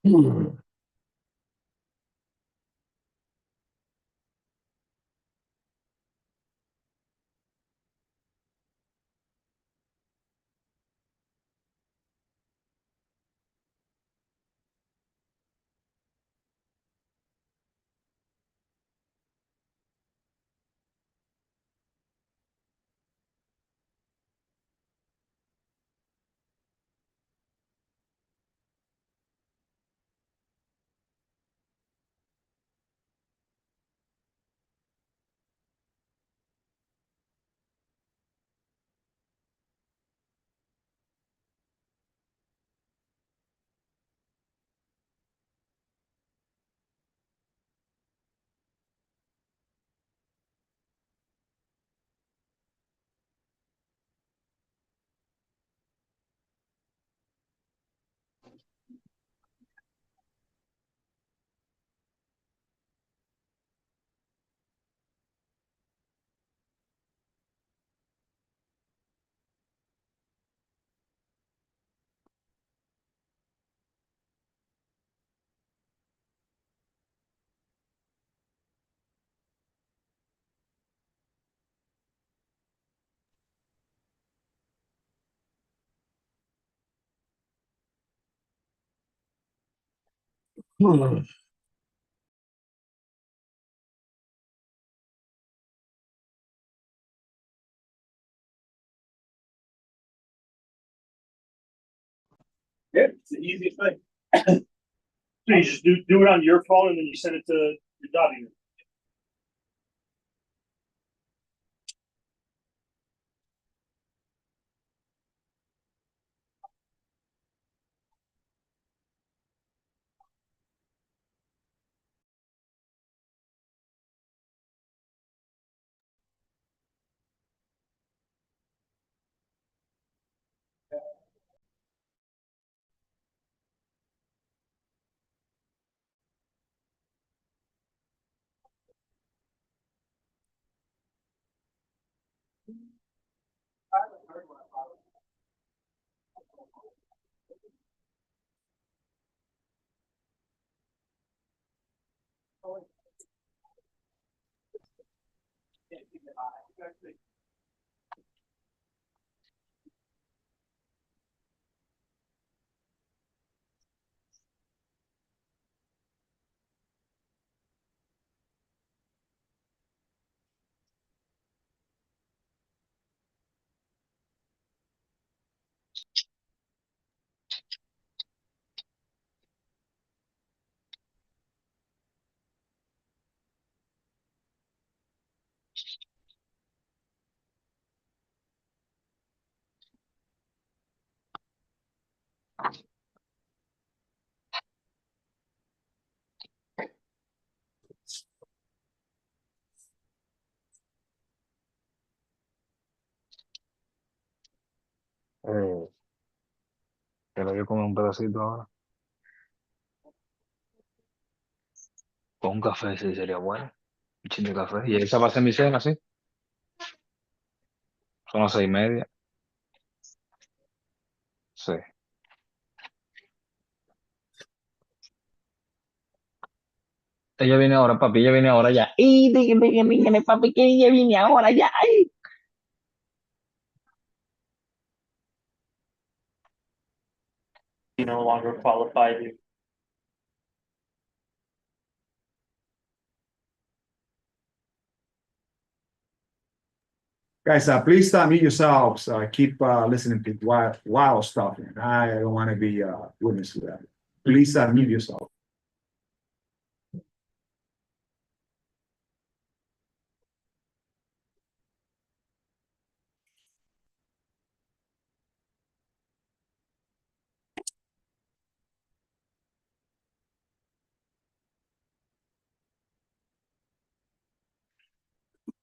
Hmm. Hmm. Yeah, it's the easiest thing. So you just do it on your phone and then you send it to your daughter. Eh, Pero yo como un pedacito ahora. Con un café sí sería bueno. Un chin de café. Y esa va a ser mi cena, sí. Son las 6:30. Sí. Ella viene ahora, papi. Ella viene ahora ya. ¡Y dígame, papi, que ella viene ahora ya! ¡Ay! You no longer qualified you. Guys, please mute yourselves. Keep listening to while stuff. I don't want to be witness to that. Please mute yourself.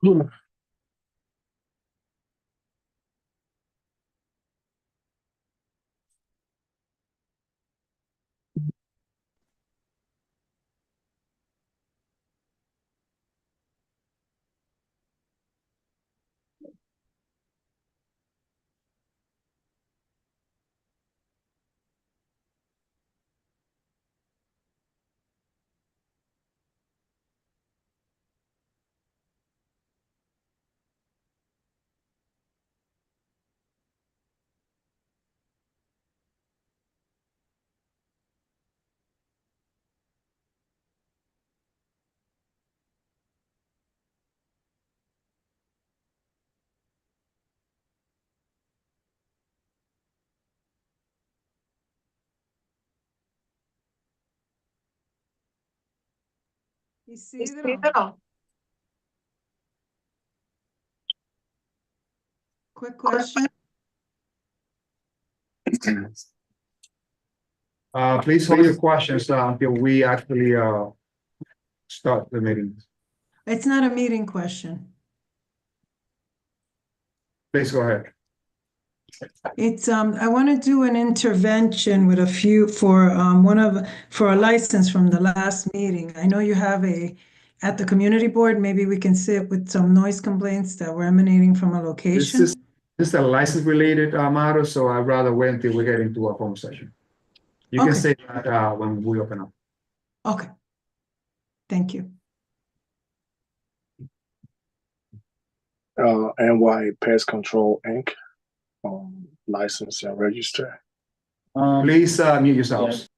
Hmm. Isidro, quick question. Please hold your questions until we actually start the meeting. It's not a meeting question. Please go ahead. It's, I want to do an intervention with a few for, for a license from the last meeting. I know you have at the community board, maybe we can sit with some noise complaints that were emanating from a This location. is a license related matter, so I'd rather wait until we get into a conversation. You can Okay. say that when we open up. Okay. Thank you. NY Pest Control Inc. License and register. Please mute yourselves.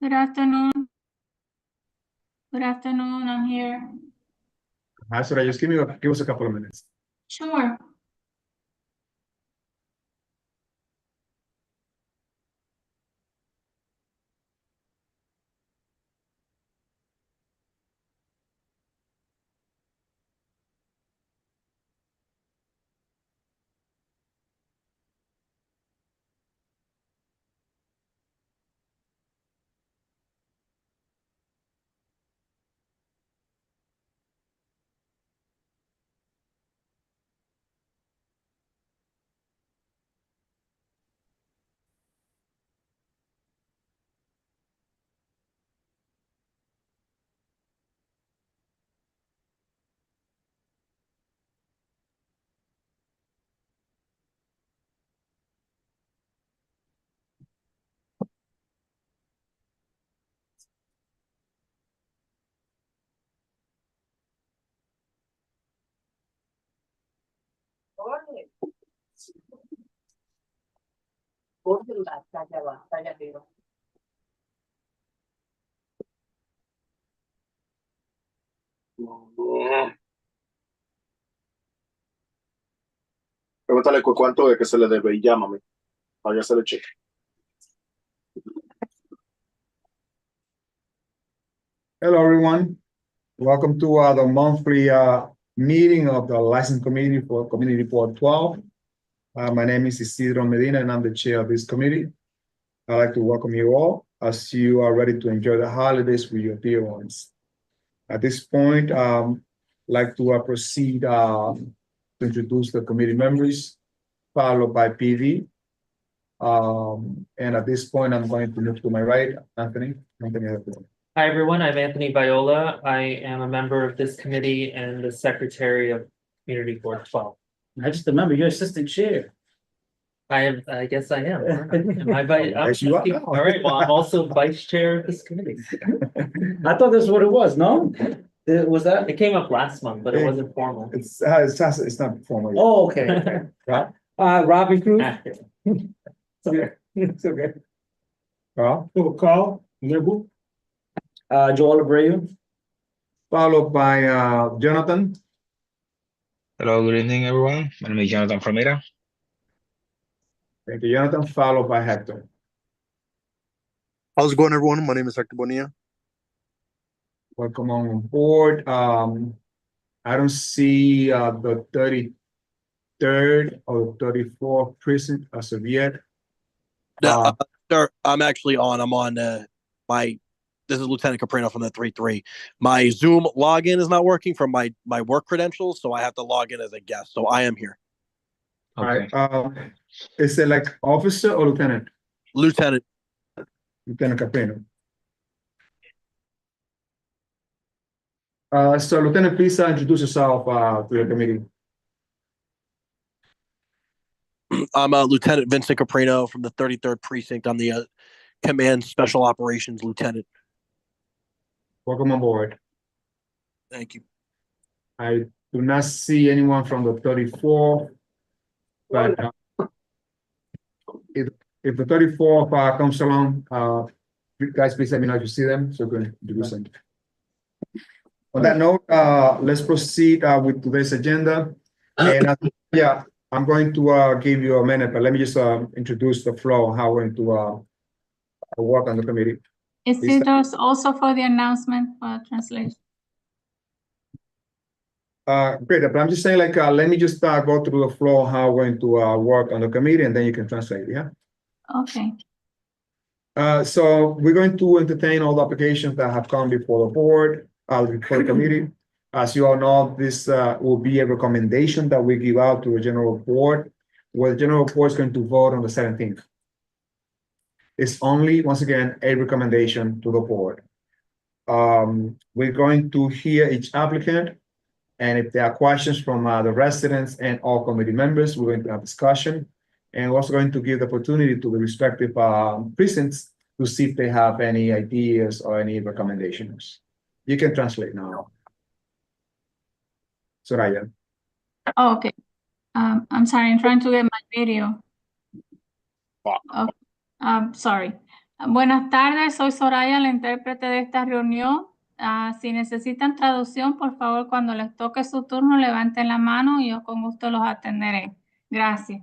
Good afternoon. Good afternoon, I'm here. So just give us a couple of minutes. Sure. Pregúntale cuánto es que se le debe y llámame. Para yo hacer el cheque. Hello, everyone. Welcome to the monthly meeting of the License Committee for Community Report 12. My name is Isidro Medina, and I'm the chair of this committee. I'd like to welcome you all as you are ready to enjoy the holidays with your dear ones. At this point, I'd like to proceed to introduce the committee members, followed by PV. And at this point, I'm going to move to my right, Anthony. Anthony, have the floor. Hi, everyone. I'm Anthony Viola. I am a member of this committee and the secretary of Community Board 12. I just remember you're assistant chair. I guess I am. Am I Yes, you are now. All right, well, I'm also vice chair of this committee. I thought that's what it was, no? Was that? It came up last month, but it wasn't formal. It's not formal. yet. Oh, okay, okay. Right? Robbie Cruz? It's okay. It's okay. Carl, Carl, Lebu. Joel Abreu. followed by Jonathan. Hello, good evening, everyone. My name is Jonathan Framera. Thank you, Jonathan, followed by Hector. How's it going, everyone? My name is Hector Bonilla. Welcome on board. I don't see the 33rd or 34th precinct as of yet. Sir, I'm actually on. I'm on this is Lieutenant Caprino from the 3-3. My Zoom login is not working from my work credentials, so I have to log in as a guest. So I am here. Okay. All right. Is it like officer or lieutenant? Lieutenant. Lieutenant Caprino. So Lieutenant, please introduce yourself to the committee. I'm Lieutenant Vincent Caprino from the 33rd Precinct. I'm the Command Special Operations Lieutenant. Welcome on board. Thank you. I do not see anyone from the 34th, but if the 34th comes along, you guys please let me know if you see them, so we can introduce them. On that note, let's proceed with today's agenda. And yeah, I'm going to give you a minute, but let me just introduce the flow, how we're going to work on the committee. Is it also for the announcement for translation? Great, but I'm just saying, like, let me just go through the flow, how we're going to work on the committee, and then you can translate, yeah? Okay. So we're going to entertain all the applications that have come before the board, before the committee. As you all know, this will be a recommendation that we give out to the general board, where the general board is going to vote on the 17th. It's only, once again, a recommendation to the board. We're going to hear each applicant, and if there are questions from the residents and all committee members, we're going to have discussion. And we're also going to give the opportunity to the respective precincts to see if they have any ideas or any recommendations. You can translate now. Soraya. Oh, okay. I'm sorry, I'm trying to get my video. Okay. Sorry. Buenas tardes, soy Soraya, la intérprete de esta reunión. Si necesitan traducción, por favor, cuando les toque su turno, levanten la mano y yo con gusto los atenderé. Gracias.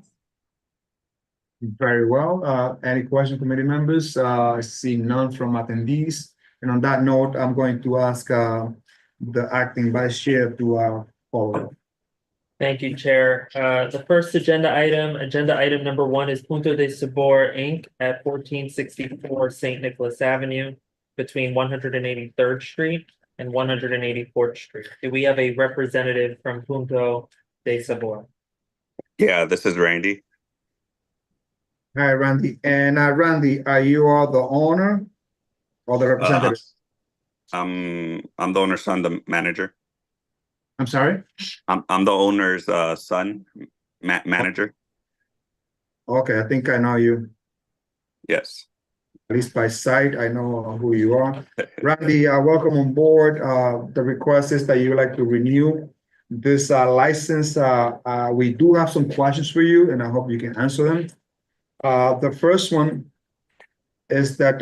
Very well. Any questions, committee members? I see none from attendees. And on that note, I'm going to ask the acting vice chair to follow up. Thank you, Chair. The first agenda item number 1 is Punto de Sabor, Inc. at 1464 St. Nicholas Avenue between 183rd Street and 184th Street. Do we have a representative from Punto de Sabor? Yeah, this is Randy. Hi, Randy. And Randy, are you all the owner or the representative? I'm the owner's son, the manager. I'm sorry? I'm the owner's son, manager. Okay, I think I know you. Yes. At least by sight, I know who you are. Randy, welcome on board. The request is that you would like to renew this license, we do have some questions for you, and I hope you can answer them. The first one is that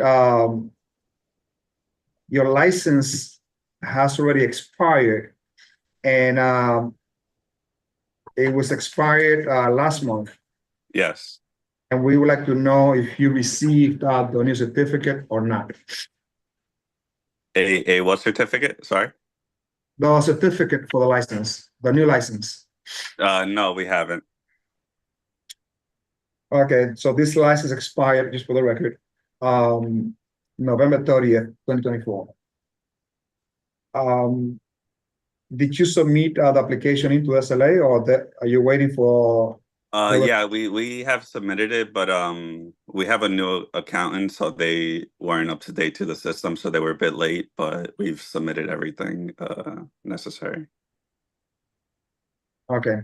your license has already expired, and it was expired last month. Yes. And we would like to know if you received the new certificate or not. A what certificate? Sorry. The certificate for the license, the new license. No, we haven't. Okay, so this license expired, just for the record, November 30th, 2024. Did you submit the application into SLA, or are you waiting for? Yeah, we have submitted it, but we have a new accountant, so they weren't up to date to the system, so they were a bit late, but we've submitted everything necessary. Okay.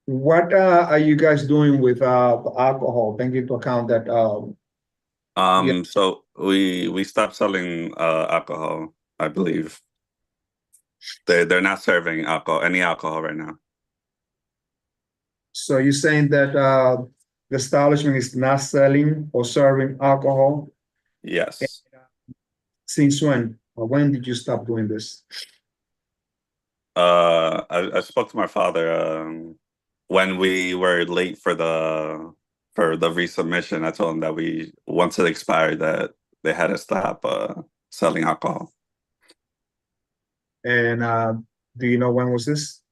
What are you guys doing with alcohol? Taking into account that So we stopped selling alcohol, I believe. They're not serving any alcohol right now. so you're saying that the establishment is not selling or serving alcohol? Yes. Since when? Or when did you stop doing this? I spoke to my father when we were late for the resubmission. I told him that once it expired, that they had to stop selling alcohol. And do you know when was this?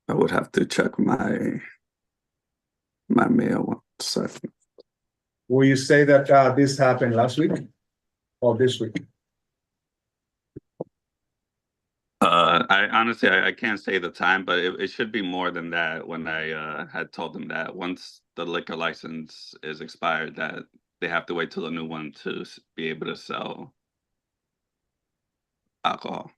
I would have to check my mail 1 second. Will you say that this happened last week or this week? I honestly I can't say the time, but it should be more than that. When I had told them that once the liquor license is expired, that they have to wait till the new one to be able to sell alcohol.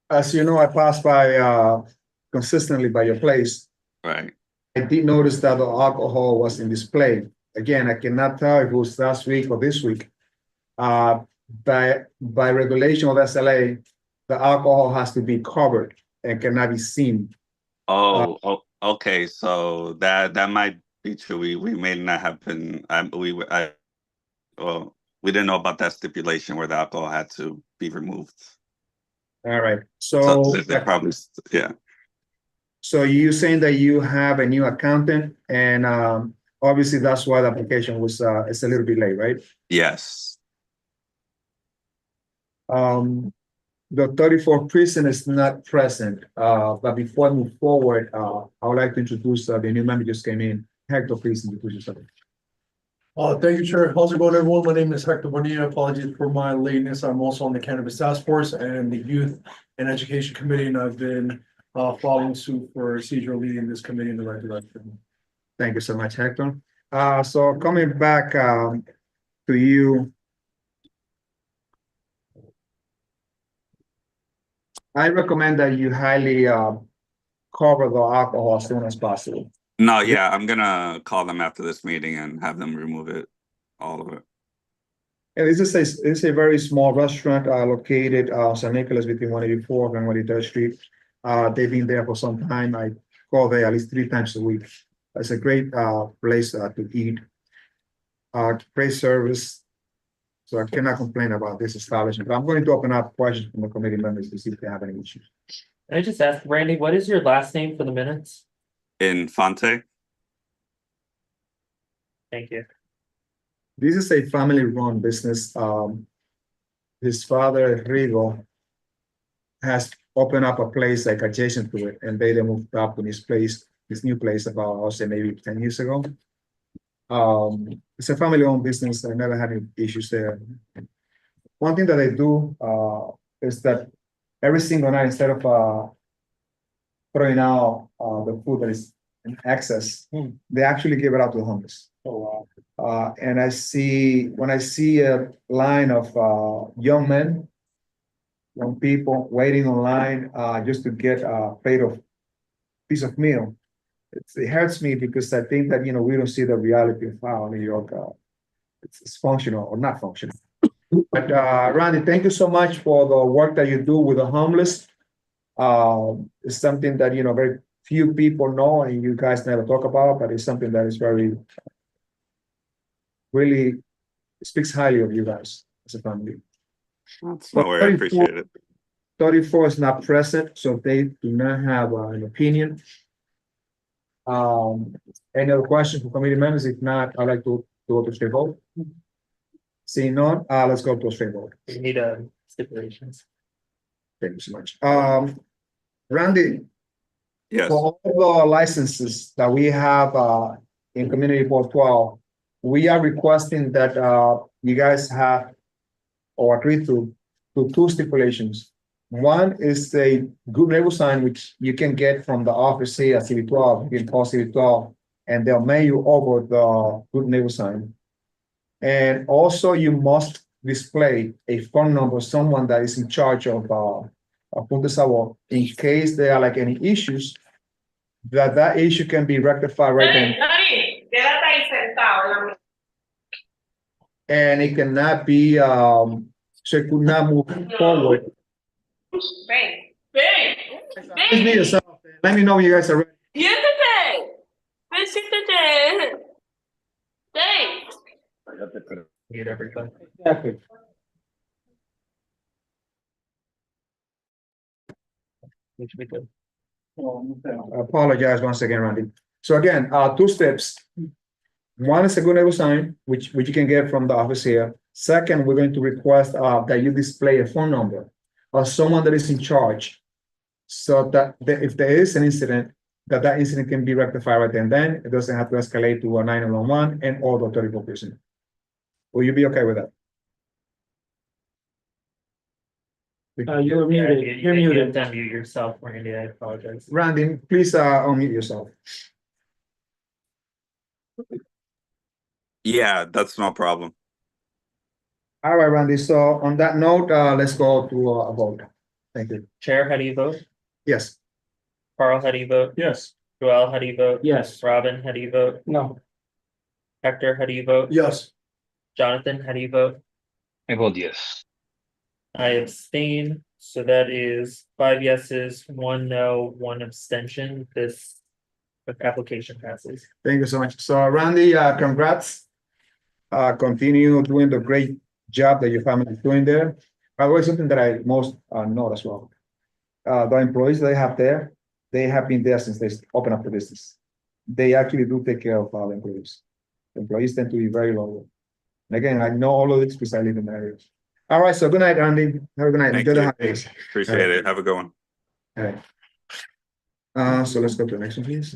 As you know, I pass by consistently by your place. Right. I did notice that the alcohol was in display. Again, I cannot tell if it was last week or this week. By regulation of SLA, the alcohol has to be covered and cannot be seen. Oh, okay. So that might be true. We may not have been. We didn't know about that stipulation where the alcohol had to be removed. All right. So they probably, yeah. So you're saying that you have a new accountant, and obviously that's why the application was it's a little bit late, right? Yes. The 34th precinct is not present, but before I move forward, I would like to introduce the new member just came in. Hector, please introduce yourself. Thank you, Chair. How's it going, everyone? My name is Hector Bonilla. Apologies for my lateness. I'm also on the Cannabis Task Force and the Youth and Education Committee, and I've been following suit for Cedro leading this committee in the right direction. Thank you so much, Hector. So coming back to you, I recommend that you highly cover the alcohol as soon as possible. No, yeah, I'm gonna call them after this meeting and have them remove it, all of it. And it's a very small restaurant located San Nicolas between 184th and 183rd Street. They've been there for some time. I go there at least 3 times a week. It's a great place to eat. Great service. So I cannot complain about this establishment. But I'm going to open up questions from the committee members to see if they have any issues. I just asked Randy, what is your last name for the minutes? Infante. Thank you. This is a family-run business. His father, Rigo, has opened up a place like adjacent to it, and they moved up to this new place about, I'll say maybe 10 years ago. It's a family-owned business. I never had any issues there. One thing that they do is that every single night, instead of throwing out the food that is in excess, they actually give it out to the homeless. Oh, wow. And when I see a line of young men, young people waiting online just to get a piece of meal, it hurts me because I think that, we don't see the reality of how New York it's functional or not functional. But Randy, thank you so much for the work that you do with the homeless. It's something that, you know, very few people know and you guys never talk about, but it's something that is very, really speaks highly of you guys as a family. No worry, I appreciate it. 34 is not present, so they do not have an opinion. Any other questions from committee members? If not, I'd like to go to straight vote. Seeing none, let's go to a straight vote. We need stipulations. Thank you so much. Randy, Yes. for all the licenses that we have in Community Board 12, we are requesting that you guys have or agree to two stipulations. One is a good neighbor sign, which you can get from the office here at CV12. You can call CV12 and they'll mail you over the good neighbor sign. And also you must display a phone number, someone that is in charge of Punta Sabor, in case there are like any issues, that issue can be rectified right then. And it cannot be, so it could not move forward. Just be yourself. Let me know when you guys are ready. Get everything. Exactly. Which we do. I apologize once again, Randy. So again, two steps. One is a good neighbor sign, which you can get from the office here. Second, we're going to request that you display a phone number of someone that is in charge, so that if there is an incident, that incident can be rectified right then. It doesn't have to escalate to a 911 and all the 34 person. Will you be okay with that? You're muted. You're You have muted. to unmute yourself, Randy. I apologize. Randy, please unmute yourself. Yeah, that's no problem. All right, Randy. So on that note, let's go to a vote. Thank you. Chair, how do you vote? Yes. Carl, how do you vote? Yes. Joel, how do you vote? Yes. Robin, how do you vote? No. Hector, how do you vote? Yes. Jonathan, how do you vote? I vote yes. I abstain, so that is 5 yeses, 1 no, 1 abstention. This application passes. Thank you so much. So Randy, congrats. Continue doing the great job that your family is doing there. By the way, something that I most know as well. The employees they have there, they have been there since they opened up the business. They actually do take care of our employees. The employees tend to be very loyal. And again, I know all of this because I live in the area. All right, so good night, Randy. Have a good night. Thank Enjoy the you. holidays. Appreciate it. Have a good one. All right. So let's go to the next one, please.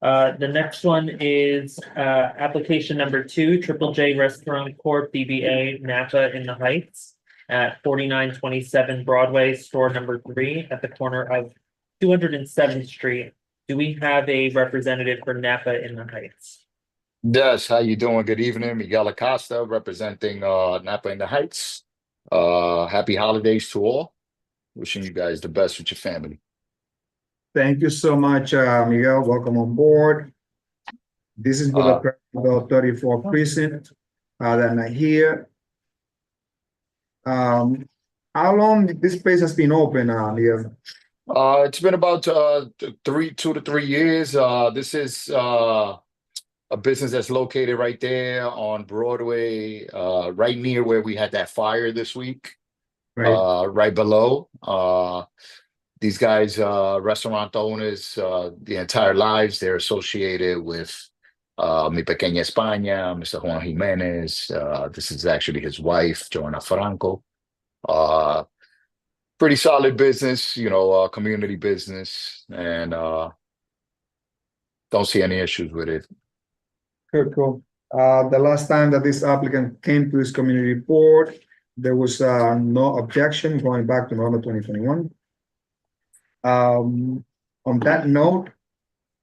The next one is application number 2, Triple J Restaurant Corp. DBA Napa in the Heights at 4927 Broadway, store number 3 at the corner of 207th Street. Do we have a representative for Napa in the Heights? Yes, how you doing? Good evening. Miguel Acosta representing Napa in the Heights. Happy holidays to all. Wishing you guys the best with your family. Thank you so much, Miguel. Welcome on board. This is for the 34 precinct that are here. How long this place has been open, Miguel? It's been about 2 to 3 years. This is a business that's located right there on Broadway, right near where we had that fire this week. Right below. These guys, restaurant owners, the entire lives, they're associated with Mi Pequeña España, Mr. Juan Jimenez. This is actually his wife, Joanna Franco. Pretty solid business, you know, community business, and don't see any issues with it. Good, cool. The last time that this applicant came to this community board, there was no objection going back to November 2021. On that note,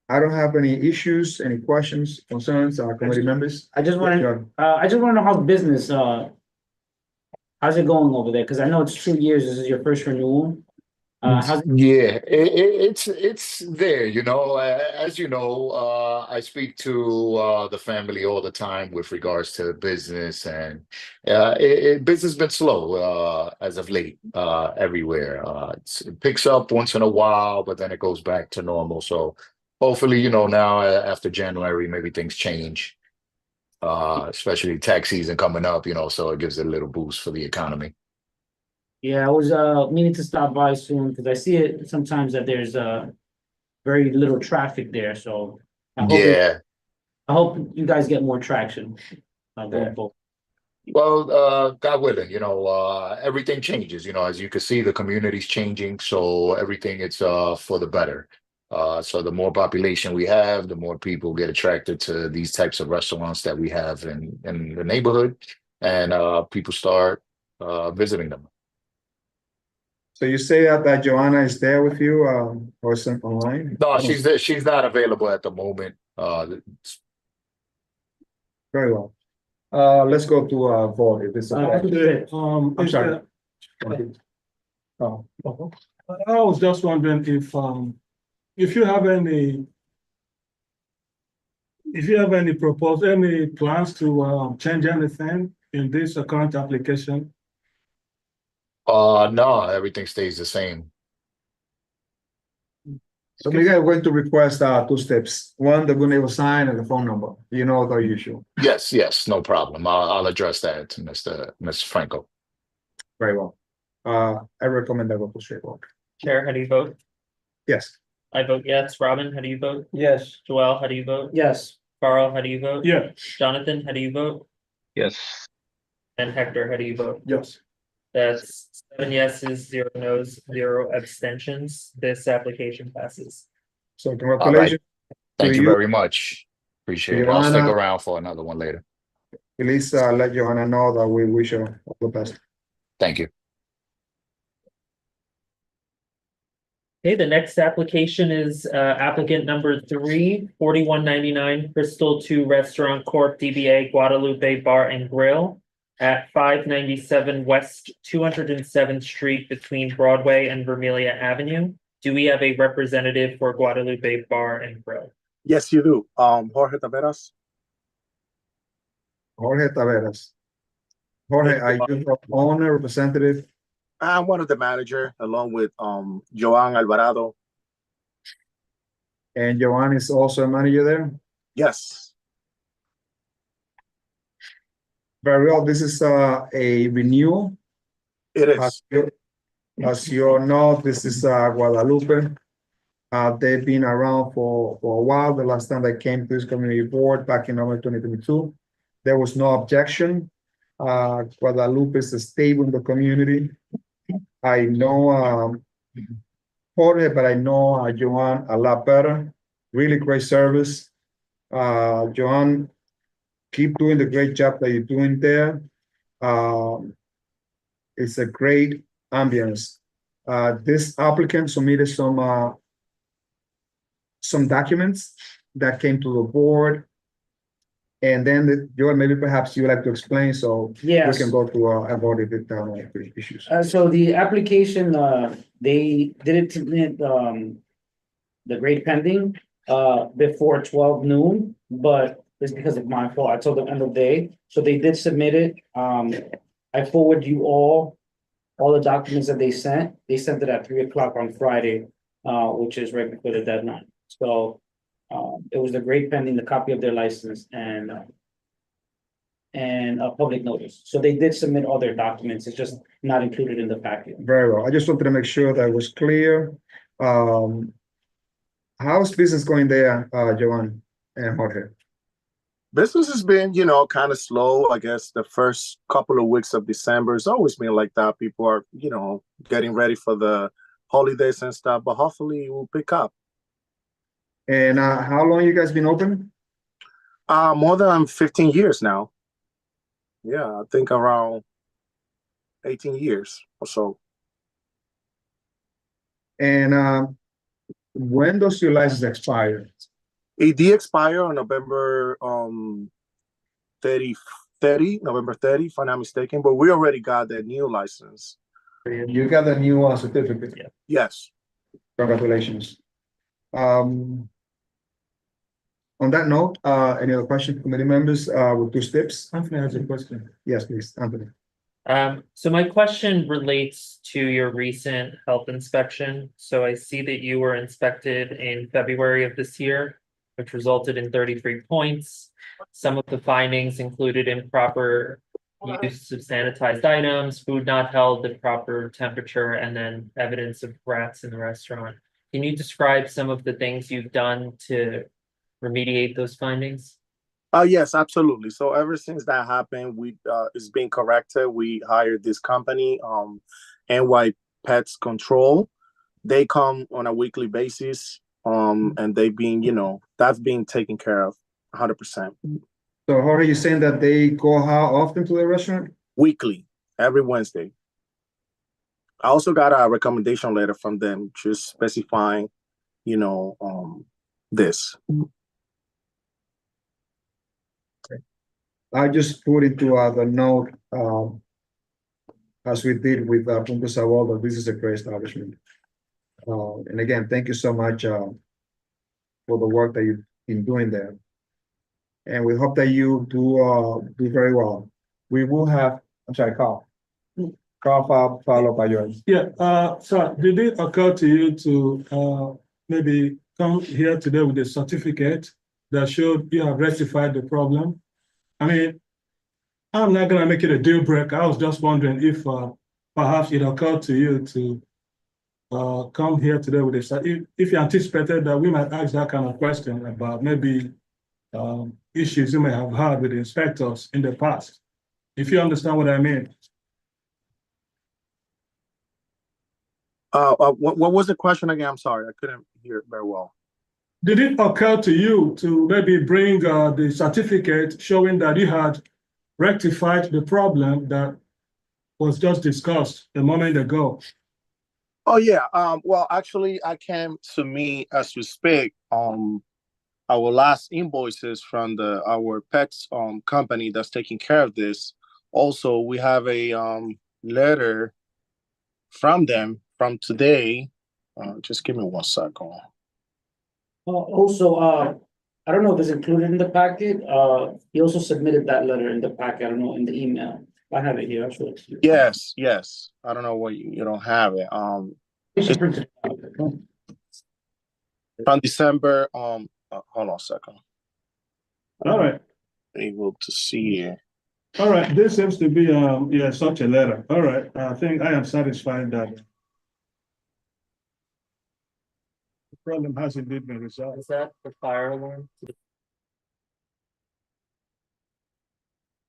I don't have any issues, any questions, concerns, committee members. I just want to know how's business, how's it going over there? Because I know it's 2 years. This is your first renewal. How's Yeah, it's there, you know, as you know, I speak to the family all the time with regards to business, and business been slow as of late everywhere. It picks up once in a while, but then it goes back to normal. So hopefully, you know, now after January, maybe things change, especially tax season coming up, you know, so it gives it a little boost for the economy. Yeah, I was meaning to stop by soon because I see it sometimes that there's very little traffic there. So Yeah. I hope you guys get more traction going forward. Well, God willing, you know, everything changes, you know, as you can see, the community's changing, so everything it's for the better. So the more population we have, the more people get attracted to these types of restaurants that we have in the neighborhood, and people start visiting them. So you say that Joanna is there with you, or some online? No, she's not available at the moment. Very well. Let's go to vote if it's okay. I'm sorry. Oh, I was just wondering if you have any plans to change anything in this current application? No, everything stays the same. So maybe I'm going to request 2 steps. One, the good neighbor sign and the phone number. You know the issue. Yes, no problem. I'll address that to Mr. Franco. Very well. I recommend I go to straight vote. Chair, how do you vote? Yes. I vote yes. Robin, how do you vote? Yes. Joel, how do you vote? Yes. Carl, how do you vote? Yeah. Jonathan, how do you vote? Yes. And Hector, how do you vote? Yes. That's 7 yeses, 0 nos, 0 abstentions. This application passes. So congratulations. Thank to you very much. Appreciate it. I'll stick Joanna. around for another one later. Please let Johanna know that we wish her all the best. Thank you. Okay, the next application is applicant number 3, 4199 Crystal 2 Restaurant Corp. DBA Guadalupe Bar and Grill at 597 West 207th Street between Broadway and Vermilion Avenue. Do we have a representative for Guadalupe Bar and Grill? Yes, you do. Jorge Taveras. Jorge Taveras. Jorge, are you the owner, representative? I'm one of the manager, along with Joan Alvarado. And Joan is also a manager there? Yes. Very well. This is a renewal. It is. As you all know, this is Guadalupe. They've been around for a while. The last time they came to this community board back in November 2022, there was no objection. Guadalupe is a stable in the community. I know Jorge, but I know Joan a lot better. Really great service. Joan, keep doing the great job that you're doing there. It's a great ambience. This applicant submitted some documents that came to the board. And then, Joel, maybe perhaps you would like to explain, so Yes. we can go to a vote if it's issues. So the application, they didn't submit the grade pending before 12 noon, but it's because of my fault. I told them end of day, so they did submit it. I forward you all the documents that they sent. They sent it at 3 o'clock on Friday, which is right before the deadline. So it was the grade pending, the copy of their license, and a public notice. So they did submit all their documents. It's just not included in the packet. Very well. I just wanted to make sure that it was clear. How's business going there, Joan and Jorge? Business has been, kind of slow. I guess the first couple of weeks of December has always been like that. People are, getting ready for the holidays and stuff, but hopefully it will pick up. And how long you guys been open? More than 15 years now. Yeah, I think around 18 years or so. And when does your license expire? It did expire on November 30, if I'm not mistaken, but we already got the new license. You got the new certificate. Yes. Congratulations. On that note, any other questions, committee members, with 2 steps? Anthony has a question. Yes, please, Anthony. So my question relates to your recent health inspection. So I see that you were inspected in February of this year, which resulted in 33 points. Some of the findings included improper use of sanitized items, food not held at proper temperature, and then evidence of rats in the restaurant. Can you describe some of the things you've done to remediate those findings? Yes, absolutely. So ever since that happened, it's been corrected. We hired this company, NY Pets Control. They come on a weekly basis, and they've been, that's being taken care of 100%. So how are you saying that they go how often to the restaurant? Weekly, every Wednesday. I also got a recommendation letter from them just specifying, this. I just put into the note, as we did with Punto Sabor, that this is a great establishment. And again, thank you so much for the work that you've been doing there. And we hope that you do very well. We will have, I'm sorry, Carl. Carl, followed by yours. Yeah, so did it occur to you to maybe come here today with a certificate that showed you have rectified the problem? I mean, I'm not gonna make it a deal breaker. I was just wondering if perhaps it occurred to you to come here today with a, if you anticipated that we might ask that kind of question about maybe issues you may have had with the inspectors in the past, if you understand what I mean. What was the question again? I'm sorry, I couldn't hear it very well. Did it occur to you to maybe bring the certificate showing that you had rectified the problem that was just discussed a moment ago? Oh yeah. Well, actually, I came to me as we speak. Our last invoices from our pets company that's taking care of this. Also, we have a letter from them from today. Just give me 1 second. Also, I don't know if it's included in the packet. He also submitted that letter in the packet. I don't know, in the email. I have it here. I'll show it to you. Yes. I don't know why you don't have it. From December. Hold on a second. All right. Able to see it. All right. This seems to be yeah, such a letter. All right. I think I am satisfied that the problem has indeed been resolved. Is that the fire alarm?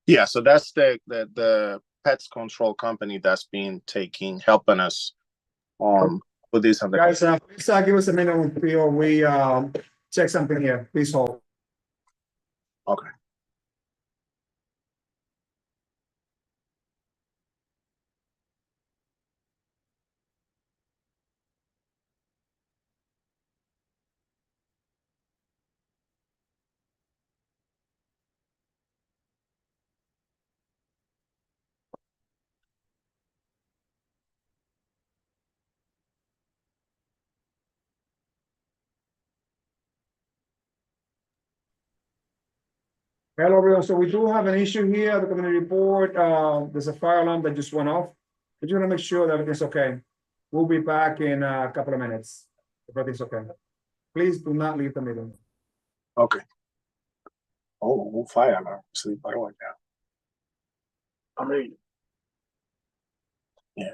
Yeah, so that's the pets control company that's been helping us with this. Guys, please give us a minute until we check something here. Please hold. Okay. Hello, everyone. So we do have an issue here at the community board. There's a fire alarm that just went off. I just want to make sure that everything's okay. We'll be back in a couple of minutes. If everything's okay. Please do not leave the meeting. Okay. Oh, fire alarm. Sleep. I don't like that. I mean, yeah.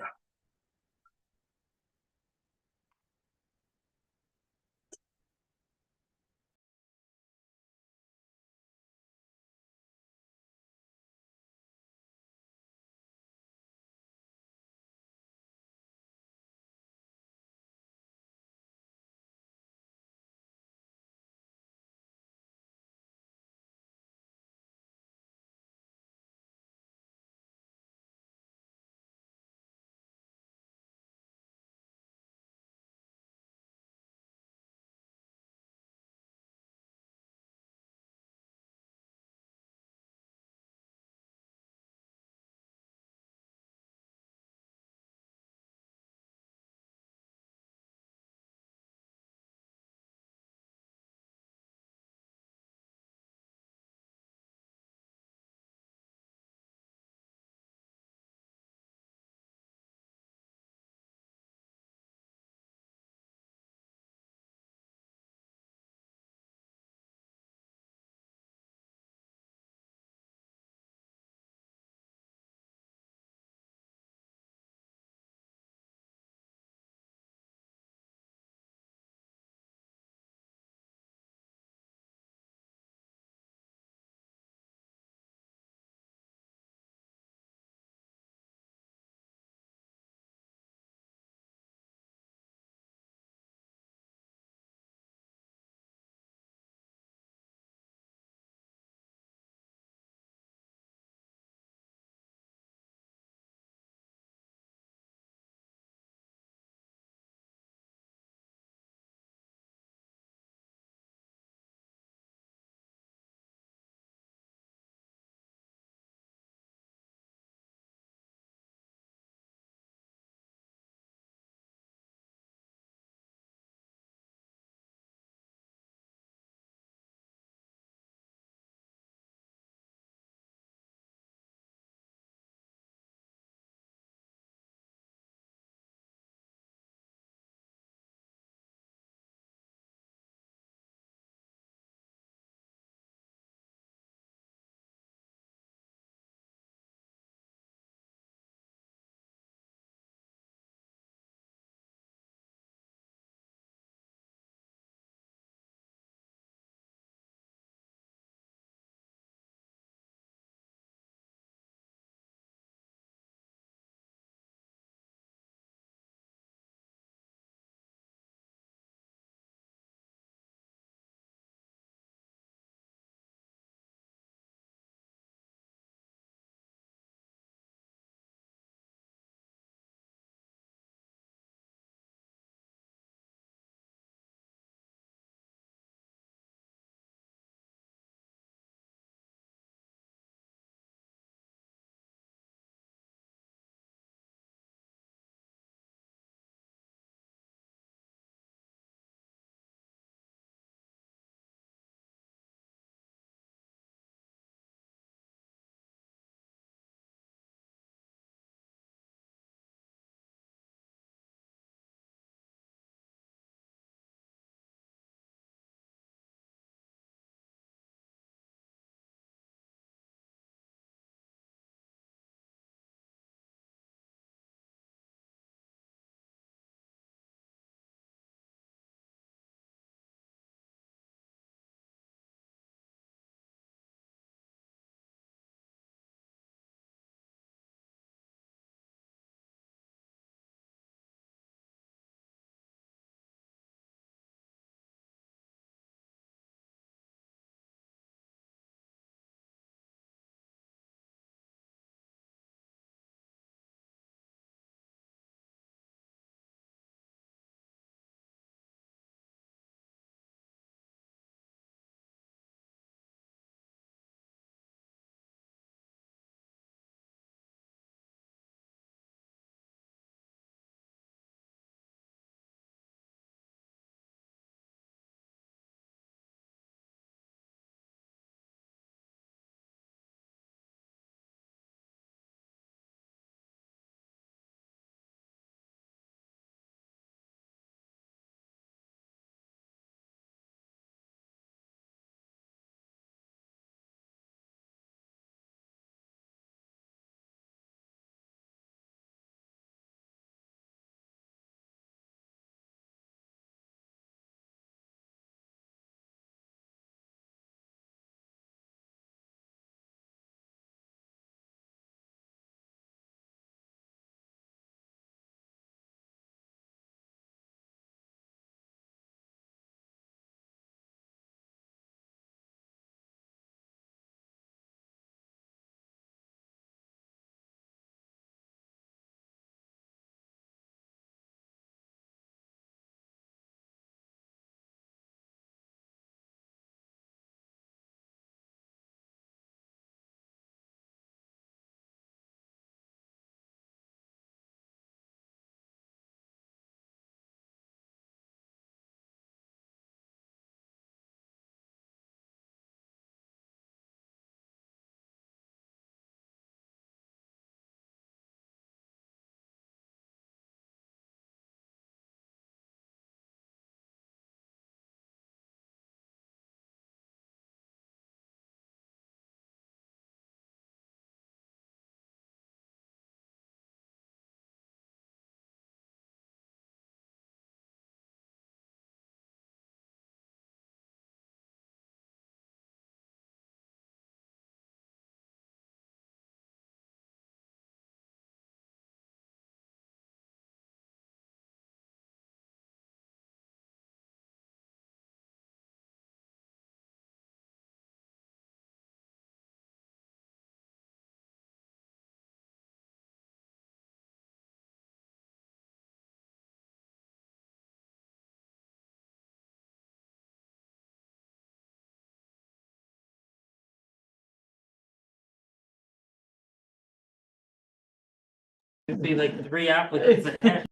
It'd be like 3 applicants ahead.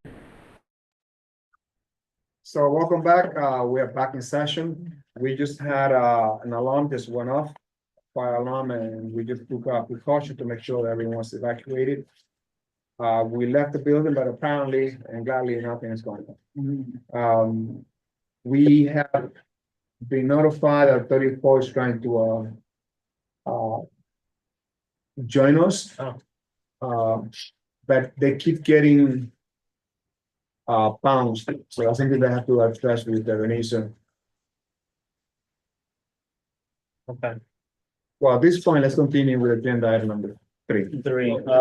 So welcome back. We are back in session. We just had an alarm just went off, fire alarm, and we just took precaution to make sure that everyone was evacuated. We left the building, but apparently and gladly nothing is going on. We have been notified that 34 is trying to join us. But they keep getting bounced, so I think they have to address with the Renaissance. Okay. Well, at this point, let's continue with agenda item number 3.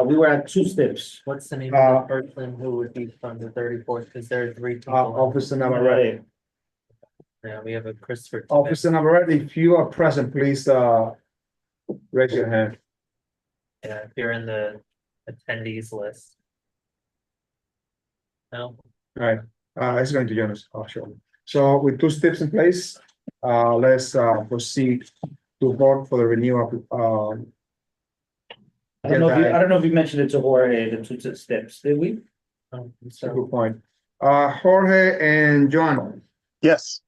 We were at 2 steps. What's the name of the person who would be from the 34th? Because there are 3 people. Officer Navarrete. Yeah, we have a Christopher. Officer Navarrete, if you are present, please raise your hand. Yeah, if you're in the attendees list. No? All right, it's going to join us, sure. So with 2 steps in place, let's proceed to vote for the renewal. I don't know if you mentioned it to Jorge, the 2 steps, did we? That's a good point. Jorge and John. Yes.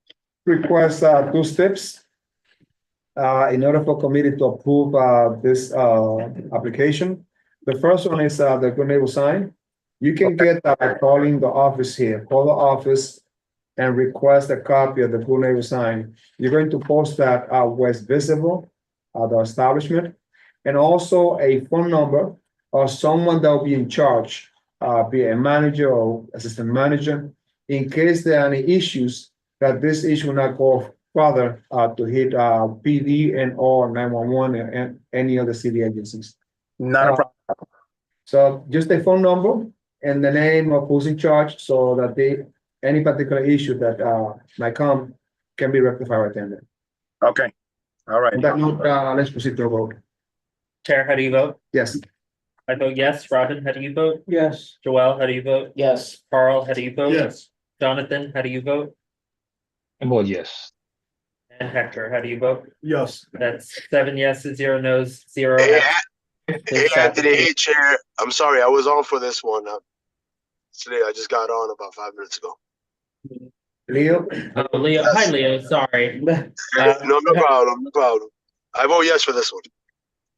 Request 2 steps in order for committee to approve this application. The first one is the good neighbor sign. You can get that by calling the office here. Call the office and request a copy of the good neighbor sign. You're going to post that where it's visible at the establishment, and also a phone number of someone that will be in charge, be a manager or assistant manager, in case there are any issues that this issue will not go further to hit PD and or 911 and any other city agencies. Not a problem. So just a phone number and the name of who's in charge, so that any particular issue that might come can be rectified right then. Okay. All right. On that note, let's proceed to a vote. Chair, how do you vote? Yes. I vote yes. Robin, how do you vote? Yes. Joel, how do you vote? Yes. Carl, how do you vote? Yes. Jonathan, how do you vote? I vote yes. And Hector, how do you vote? Yes. That's 7 yeses, 0 nos, 0 Hey, abstentions. hey, Anthony, hey, Chair. I'm sorry, I was on for this one. Today, I just got on about 5 minutes ago. Leo? Oh, Leo, hi Leo, sorry. No problem, no problem. I vote yes for this one.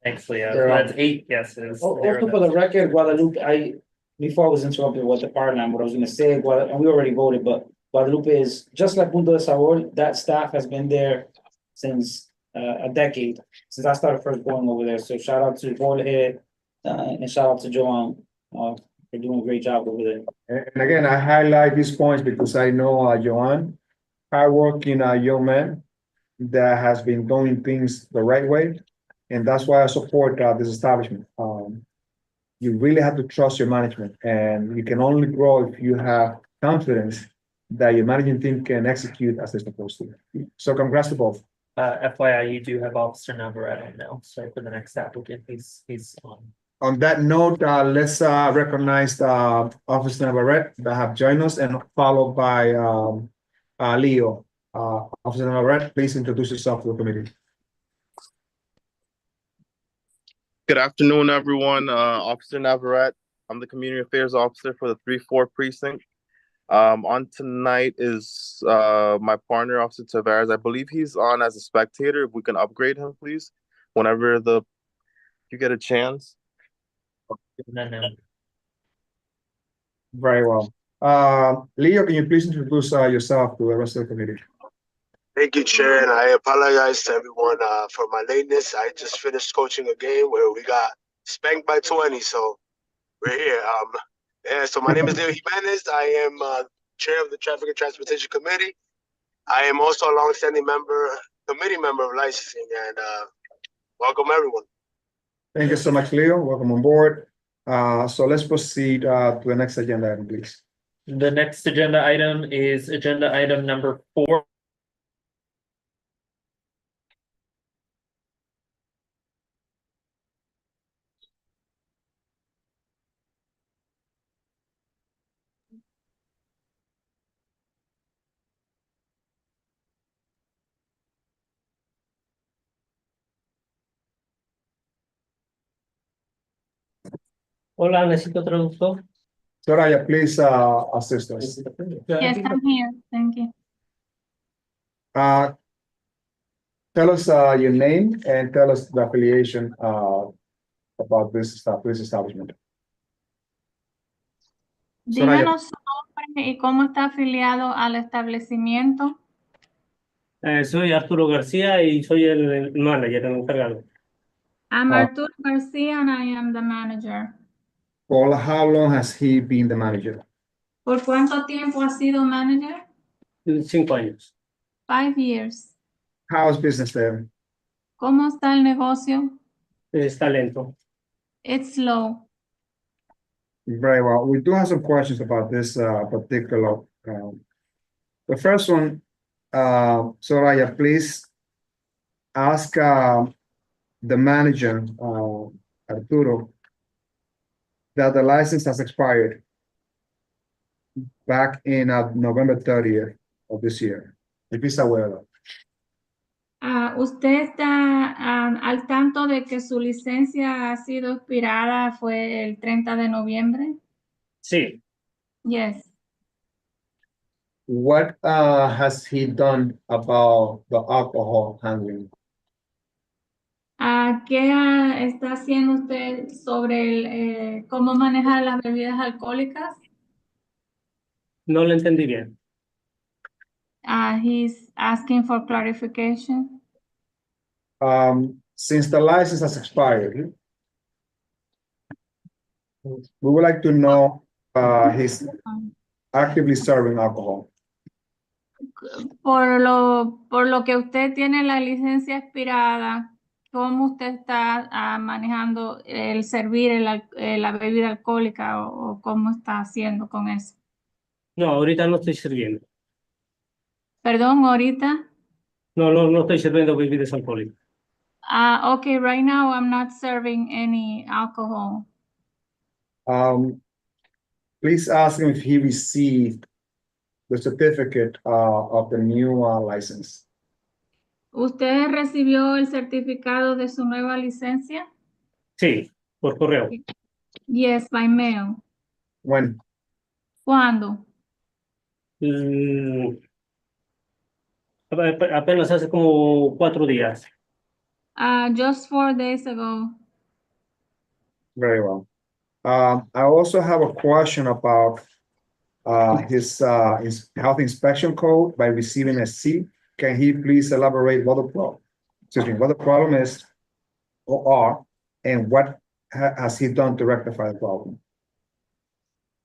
Thanks, Leo. So that's 8 yeses. Also for the record, Guadalupe, before I was interrupted with the fire line, what I was gonna say, and we already voted, but Guadalupe is just like Punto de Sabor. That staff has been there since a decade, since I started first going over there. So shout out to Jorge and shout out to Joan. They're doing a great job over there. And again, I highlight these points because I know Joanne, hardworking young man that has been doing things the right way. And that's why I support this establishment. You really have to trust your management, and you can only grow if you have confidence that your managing team can execute as they're supposed to. So congrats to both. FYI, you do have Officer Navarrete now, so for the next applicant, he's on. On that note, let's recognize Officer Navarrete that have joined us, and followed by Leo. Officer Navarrete, please introduce yourself to the committee. Good afternoon, everyone. Officer Navarrete. I'm the Community Affairs Officer for the 3-4 precinct. On tonight is my partner, Officer Tavares. I believe he's on as a spectator. If we can upgrade him, please, whenever you get a chance. No. Very well. Leo, can you please introduce yourself to the rest of the committee? Thank you, Chair, and I apologize to everyone for my lateness. I just finished coaching a game where we got spanked by 20, so we're here. So my name is Leo Jimenez. I am Chair of the Traffic and Transportation Committee. I am also a longstanding committee member of licensing, and welcome everyone. Thank you so much, Leo. Welcome on board. So let's proceed to the next agenda item, please. The next agenda item is agenda item number 4. Hola, necesito traductor. Soraya, please assist us. Yes, I'm here. Thank you. Uh, tell us your name and tell us the affiliation about this establishment. Soraya. Díganos su nombre y cómo está afiliado al establecimiento. Soy Arturo García y soy el manager, el encargado. I'm Arturo Garcia and I am the manager. For how long has he been the manager? ¿Por cuánto tiempo ha sido manager? 5 años. 5 years. How's business there? ¿Cómo está el negocio? Está lento. It's slow. Very well. We do have some questions about this particular. The first one, Soraya, please ask the manager, Arturo, that the license has expired back in November 30th of this year. If he's aware of that. ¿Usted está al tanto de que su licencia ha sido expirada fue el 30 de noviembre? Sí. Yes. What has he done about the alcohol handling? ¿Qué está haciendo usted sobre cómo manejar las bebidas alcohólicas? No lo entendí bien. He's asking for clarification. Since the license has expired, we would like to know he's actively serving alcohol. Por lo que usted tiene la licencia expirada, ¿cómo usted está manejando el servir la bebida alcohólica o cómo está haciendo con eso? No, ahorita no estoy sirviendo. Perdón, ahorita. No estoy sirviendo bebidas alcohólicas. Okay, right now I'm not serving any alcohol. Please ask him if he received the certificate of the new license. ¿Usted recibió el certificado de su nueva licencia? Sí, por correo. Yes, by mail. When? ¿Cuándo? Apenas hace como 4 días. Just 4 days ago. Very well. I also have a question about his health inspection code by receiving a C. Can he please elaborate what the problem is or are, and what has he done to rectify the problem?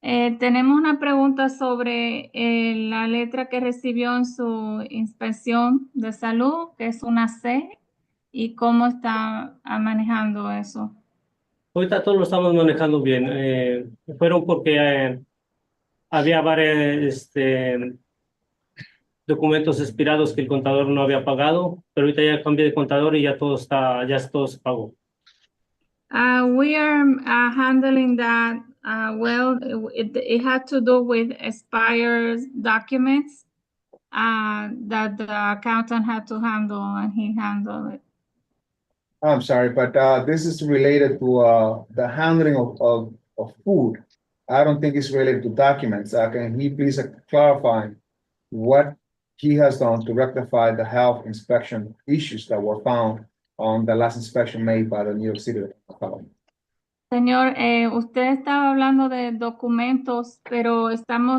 Tenemos una pregunta sobre la letra que recibió en su inspección de salud, que es una C, y cómo está manejando eso. Ahorita todos lo estamos manejando bien. Fueron porque había varios documentos expirados que el contador no había pagado, pero ahorita ya cambié de contador y ya todo se pagó. We are handling that well. It had to do with expired documents that the accountant had to handle, and he handled it. I'm sorry, but this is related to the handling of food. I don't think it's related to documents. Can he please clarify what he has done to rectify the health inspection issues that were found on the last inspection made by the New York City Department? Señor, usted estaba hablando de documentos, pero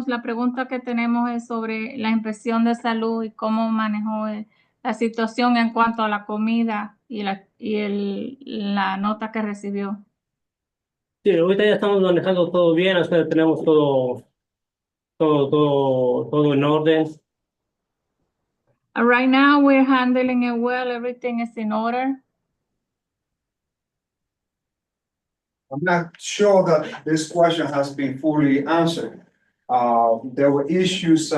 la pregunta que tenemos es sobre la inspección de salud y cómo manejó la situación en cuanto a la comida y la nota que recibió. Sí, ahorita ya estamos manejando todo bien, hasta tenemos todo en orden. Right now we're handling it well, everything is in order. I'm not sure that this question has been fully answered. There were issues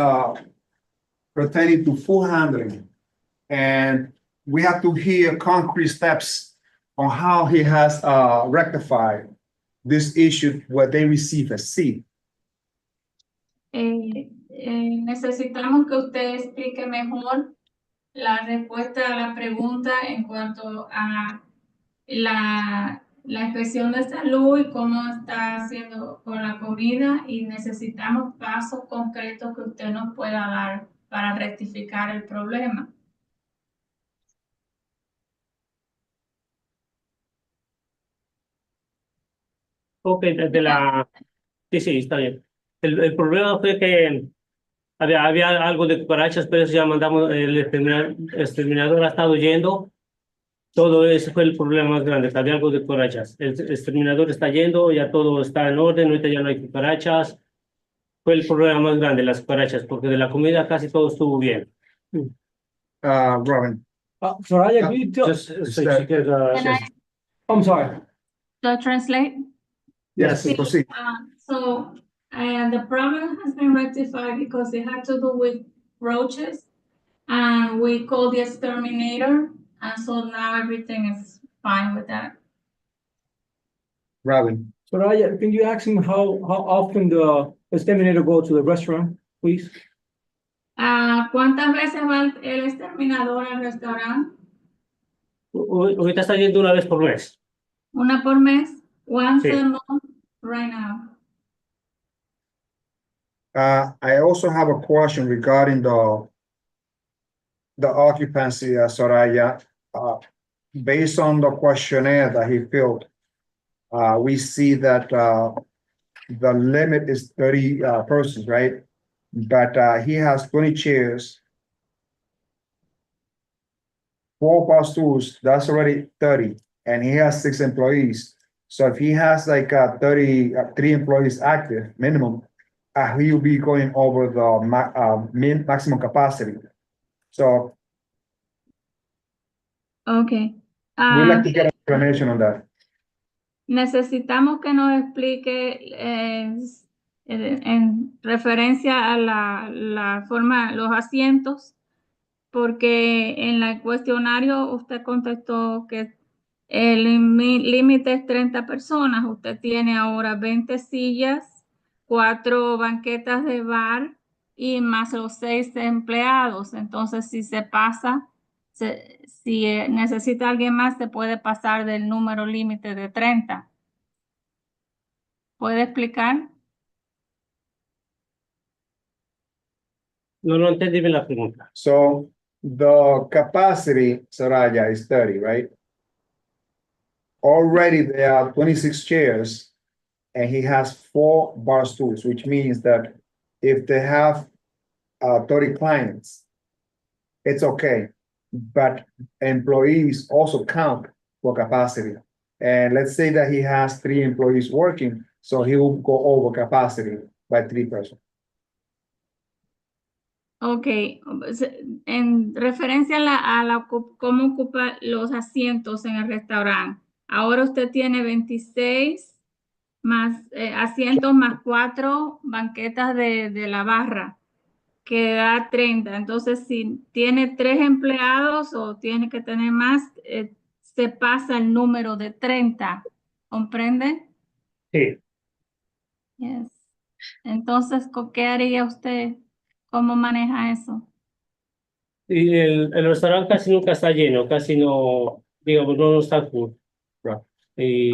pertaining to food handling, and we have to hear concrete steps on how he has rectified this issue where they receive a C. Necesitamos que usted explique mejor la respuesta a la pregunta en cuanto a la inspección de salud y cómo está haciendo con la comida y necesitamos pasos concretos que usted nos pueda dar para rectificar el problema. Ok, sí, sí, está bien. El problema fue que había algo de cucarachas, pero eso ya mandamos, el exterminador ha estado yendo. Todo eso fue el problema más grande, que había algo de cucarachas. El exterminador está yendo, ya todo está en orden, ahorita ya no hay cucarachas. Fue el problema más grande, las cucarachas, porque de la comida casi todo estuvo bien. Robin. Soraya, can you tell? Just so she could, Can I I'm sorry. translate? Yes, Sí, proceed. So the problem has been rectified because it had to do with roaches, and we called the exterminator, and so now everything is fine with that. Robin. Soraya, can you ask him how often the exterminator go to the restaurant, please? ¿Cuántas veces va el exterminador al restaurante? Ahorita está yendo una vez por mes. Una por mes, once Sí. a month right now. I also have a question regarding the occupancy, Soraya. Based on the questionnaire that he filled, we see that the limit is 30 persons, right? But he has 20 chairs, 4 bar stools, that's already 30, and he has 6 employees. So if he has like 33 employees active minimum, he'll be going over the maximum capacity. So Okay. we'd like to get an explanation on that. Necesitamos que nos explique en referencia a la forma, los asientos, porque en el cuestionario usted contestó que el límite es 30 personas. Usted tiene ahora 20 sillas, 4 banquetas de bar y más los 6 empleados. Entonces, si se pasa, si necesita alguien más, se puede pasar del número límite de 30. ¿Puede explicar? No entendí bien la pregunta. So the capacity, Soraya, is 30, right? Already there are 26 chairs and he has 4 bar stools, which means that if they have 30 clients, it's okay. But employees also count for capacity. And let's say that he has 3 employees working, so he will go over capacity by 3 persons. Ok, en referencia a cómo ocupa los asientos en el restaurante. Ahora usted tiene 26 más asientos más 4 banquetas de la barra, que da 30. Entonces, si tiene 3 empleados o tiene que tener más, se pasa el número de 30. ¿Comprende? Sí. Yes. Entonces, ¿qué haría usted? ¿Cómo maneja eso? Y el restaurante casi nunca está lleno, casi no, digamos, no está full. Y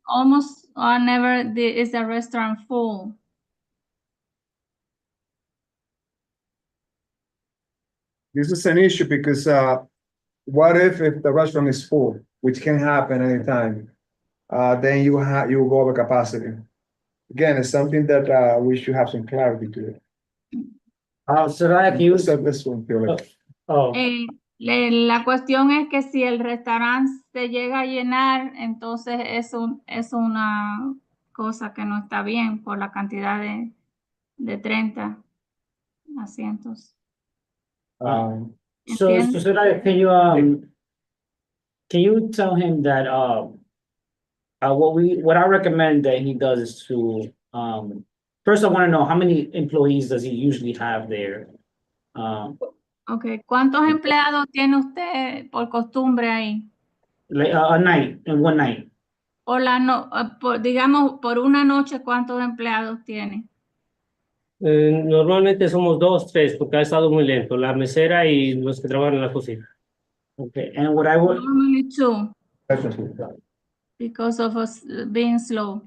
Almost or never is the restaurant full. This is an issue because what if the restaurant is full, which can happen anytime? Then you go over capacity. Again, it's something that we should have some clarity to it. Soraya, can you? This one, Felix. La cuestión es que si el restaurante se llega a llenar, entonces es una cosa que no está bien por la cantidad de 30 asientos. So Soraya, can you tell him that what I recommend that he does is to first I want to know how many employees does he usually have there. Okay, ¿cuántos empleados tiene usted por costumbre ahí? Like a night, in one night. Digamos, por una noche, ¿cuántos empleados tiene? Normalmente somos 2, 3, porque ha estado muy lento, la mesera y los que trabajan en la cocina. Okay, and what I would Normally 2. because of us being slow.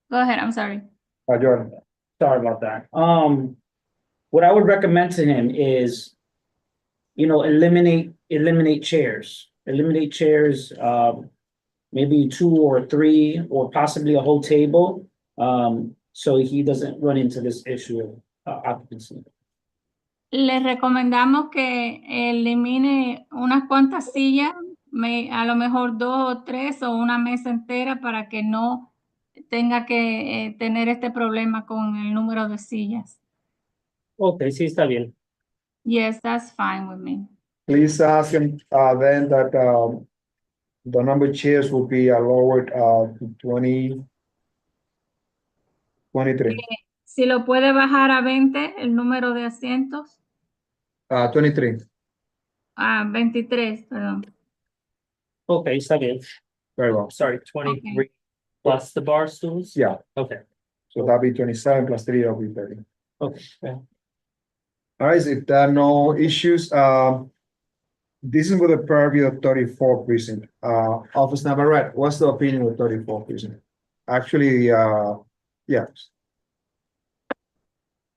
Go ahead, I'm sorry. Jordan. Sorry about that. What I would recommend to him is, eliminate chairs. Eliminate chairs, maybe 2 or 3, or possibly a whole table, so he doesn't run into this issue of occupancy. Le recomendamos que elimine unas cuantas sillas, a lo mejor 2 o 3 o una mesa entera para que no tenga que tener este problema con el número de sillas. Ok, sí, está bien. Yes, that's fine with me. Please ask him then that the number of chairs will be lowered to 23. Si lo puede bajar a 20, el número de asientos, 23. a 23, perdón. Ok, está bien. Very well. Sorry, 23 plus the bar stools? Yeah. Okay. So that'll be 27 plus 3, that'll be 30. Okay. All right, if there are no issues, this is with the purview of 34 precinct. Officer Navarrete, what's the opinion of 34 precinct? Actually, yeah.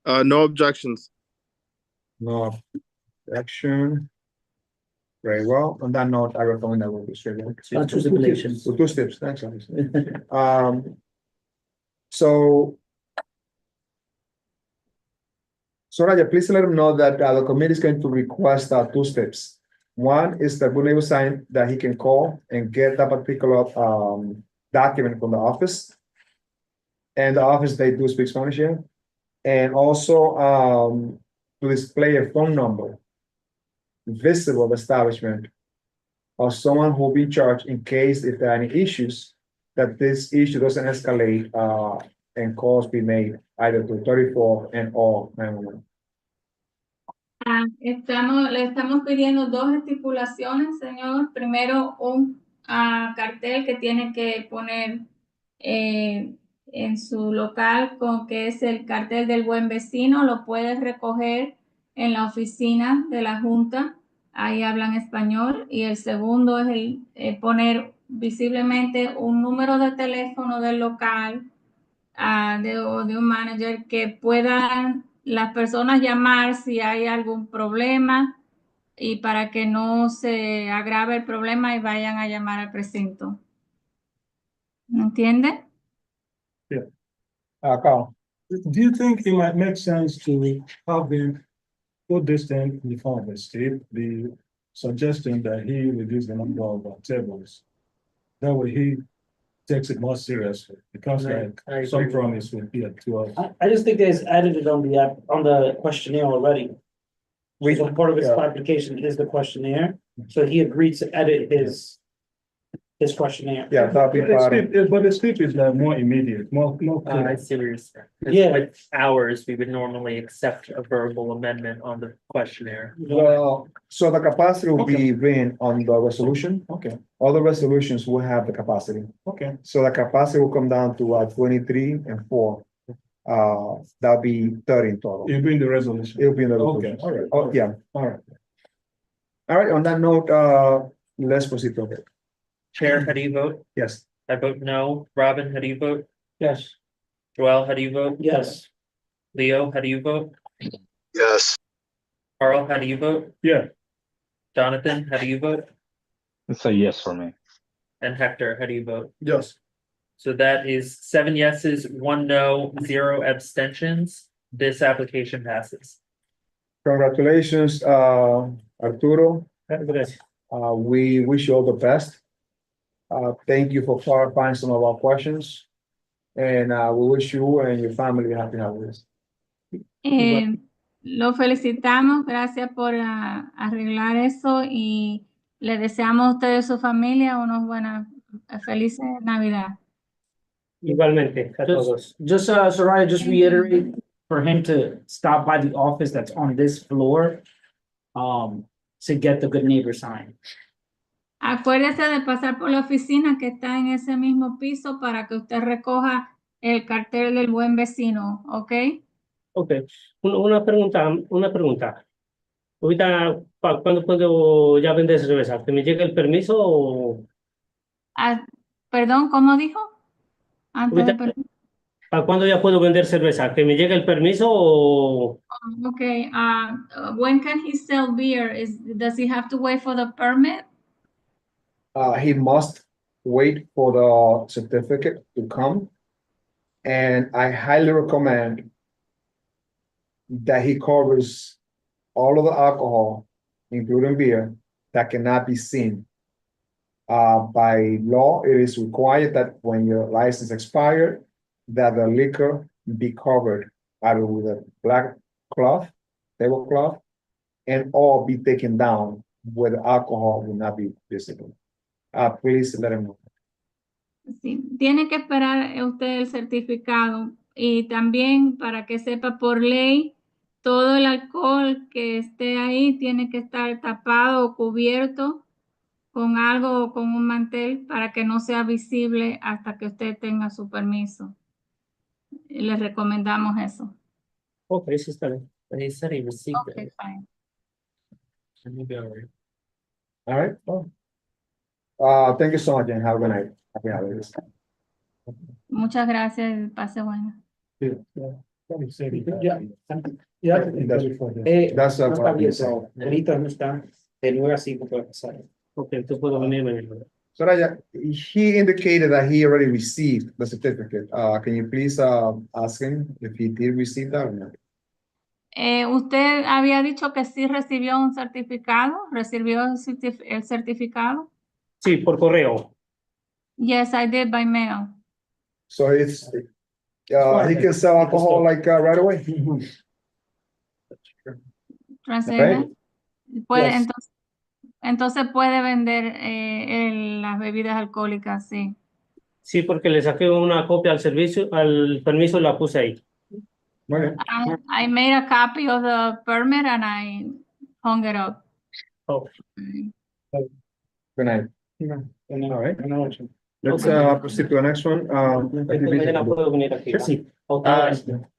No objections. No objection. Very well. On that note, I recommend that we'll be straight. Two stipulations. With 2 steps. Thanks, Alice. So Soraya, please let them know that the committee is going to request 2 steps. One is that when they sign that he can call and get that particular document from the office. And the office, they do speak Spanish here. And also to display a phone number visible establishment of someone who will be charged in case if there are any issues, that this issue doesn't escalate and calls be made either to 34 and or 911. Le estamos pidiendo 2 estipulaciones, señor. Primero, un cartel que tiene que poner en su local, con que es el cartel del buen vecino. Lo puedes recoger en la oficina de la Junta. Ahí hablan español. Y el segundo es poner visiblemente un número de teléfono del local o de un manager que puedan las personas llamar si hay algún problema y para que no se agrave el problema y vayan a llamar al precinto. ¿Entiende? Carl. Do you think it might make sense to have him put this thing in the form of a state, the suggestion that he reduce the number of tables? That way he takes it more seriously, because I some agree. promise will be at 2 hours. I just think there's added it on the app, on the questionnaire already. So part of his application is the questionnaire, so he agreed to edit his questionnaire. Yeah, that'll be part of. But the state is more immediate, more I clear. see what you're saying. 'Cause Yeah. With ours, we would normally accept a verbal amendment on the questionnaire. Well, so the capacity will be written on the resolution. Okay, All the resolutions will have the capacity. okay. So the capacity will come down to 23 and 4. That'll be 30 in total. You'll be in the resolution. It'll be in the Okay, resolution. all right. Oh, yeah, all right. All right, on that note, let's proceed to it. Chair, how do you vote? Yes. I vote no. Robin, how do you vote? Yes. Joel, how do you vote? Yes. Leo, how do you vote? Yes. Carl, how do you vote? Yeah, Jonathan, how do you vote? It's a yes for me. And Hector, how do you vote? yes. So that is 7 yeses, 1 no, 0 abstentions. This application passes. Congratulations, Arturo. Gracias. We wish you all the best. Thank you for clarifying some of our questions. And we wish you and your family happy holidays. Lo felicitamos, gracias por arreglar eso y le deseamos a usted y a su familia unos buenas, felices Navidad. Igualmente, a todos. Just Soraya, just reiterate for him to stop by the office that's on this floor, to get the good neighbor sign. Acuérdese de pasar por la oficina que está en ese mismo piso para que usted recoja el cartel del buen vecino, ¿ok? Ok, una pregunta. Ahorita, ¿cuándo puedo ya vender cerveza? ¿Que me llegue el permiso o Perdón, ¿cómo dijo? Antes de Ahorita- ¿A cuándo ya puedo vender cerveza? ¿Que me llegue el permiso o...? Okay, when can he sell beer? Does he have to wait for the permit? He must wait for the certificate to come. And I highly recommend that he covers all of the alcohol, including beer, that cannot be seen. By law, it is required that when your license expired, that the liquor be covered either with a black cloth, tablecloth, and all be taken down where the alcohol will not be visible. Please let him know. Sí, tiene que esperar usted el certificado y también para que sepa por ley, todo el alcohol que esté ahí tiene que estar tapado o cubierto con algo o con un mantel para que no sea visible hasta que usted tenga su permiso. Les recomendamos eso. Okay, eso está bien. He said he received Okay, it. fine. Maybe all right. All right. Well, thank you so much and have a good night. Happy holidays. Muchas gracias. Pase bueno. Yeah. That's No está what bien, I'm saying. so, ahorita no está, de 9 a 5 puede pasar. Okay, entonces puedo venir mañana. Soraya, he indicated that he already received the certificate. Can you please ask him if he did receive that or not? Usted había dicho que sí recibió un certificado. ¿Recibió el certificado? Sí, por correo. Yes, I did by mail. So it's he can sell alcohol like right away. Translate Right. that. Puede, Yes. entonces puede vender las bebidas alcohólicas, sí. Sí, porque le saqué una copia al servicio, al permiso y la puse ahí. Muy bien. I made a copy of the permit and I hung it up. Oh. Good night. All right. Let's Okay. proceed to the next one. Mañana puedo venir aquí. Sí.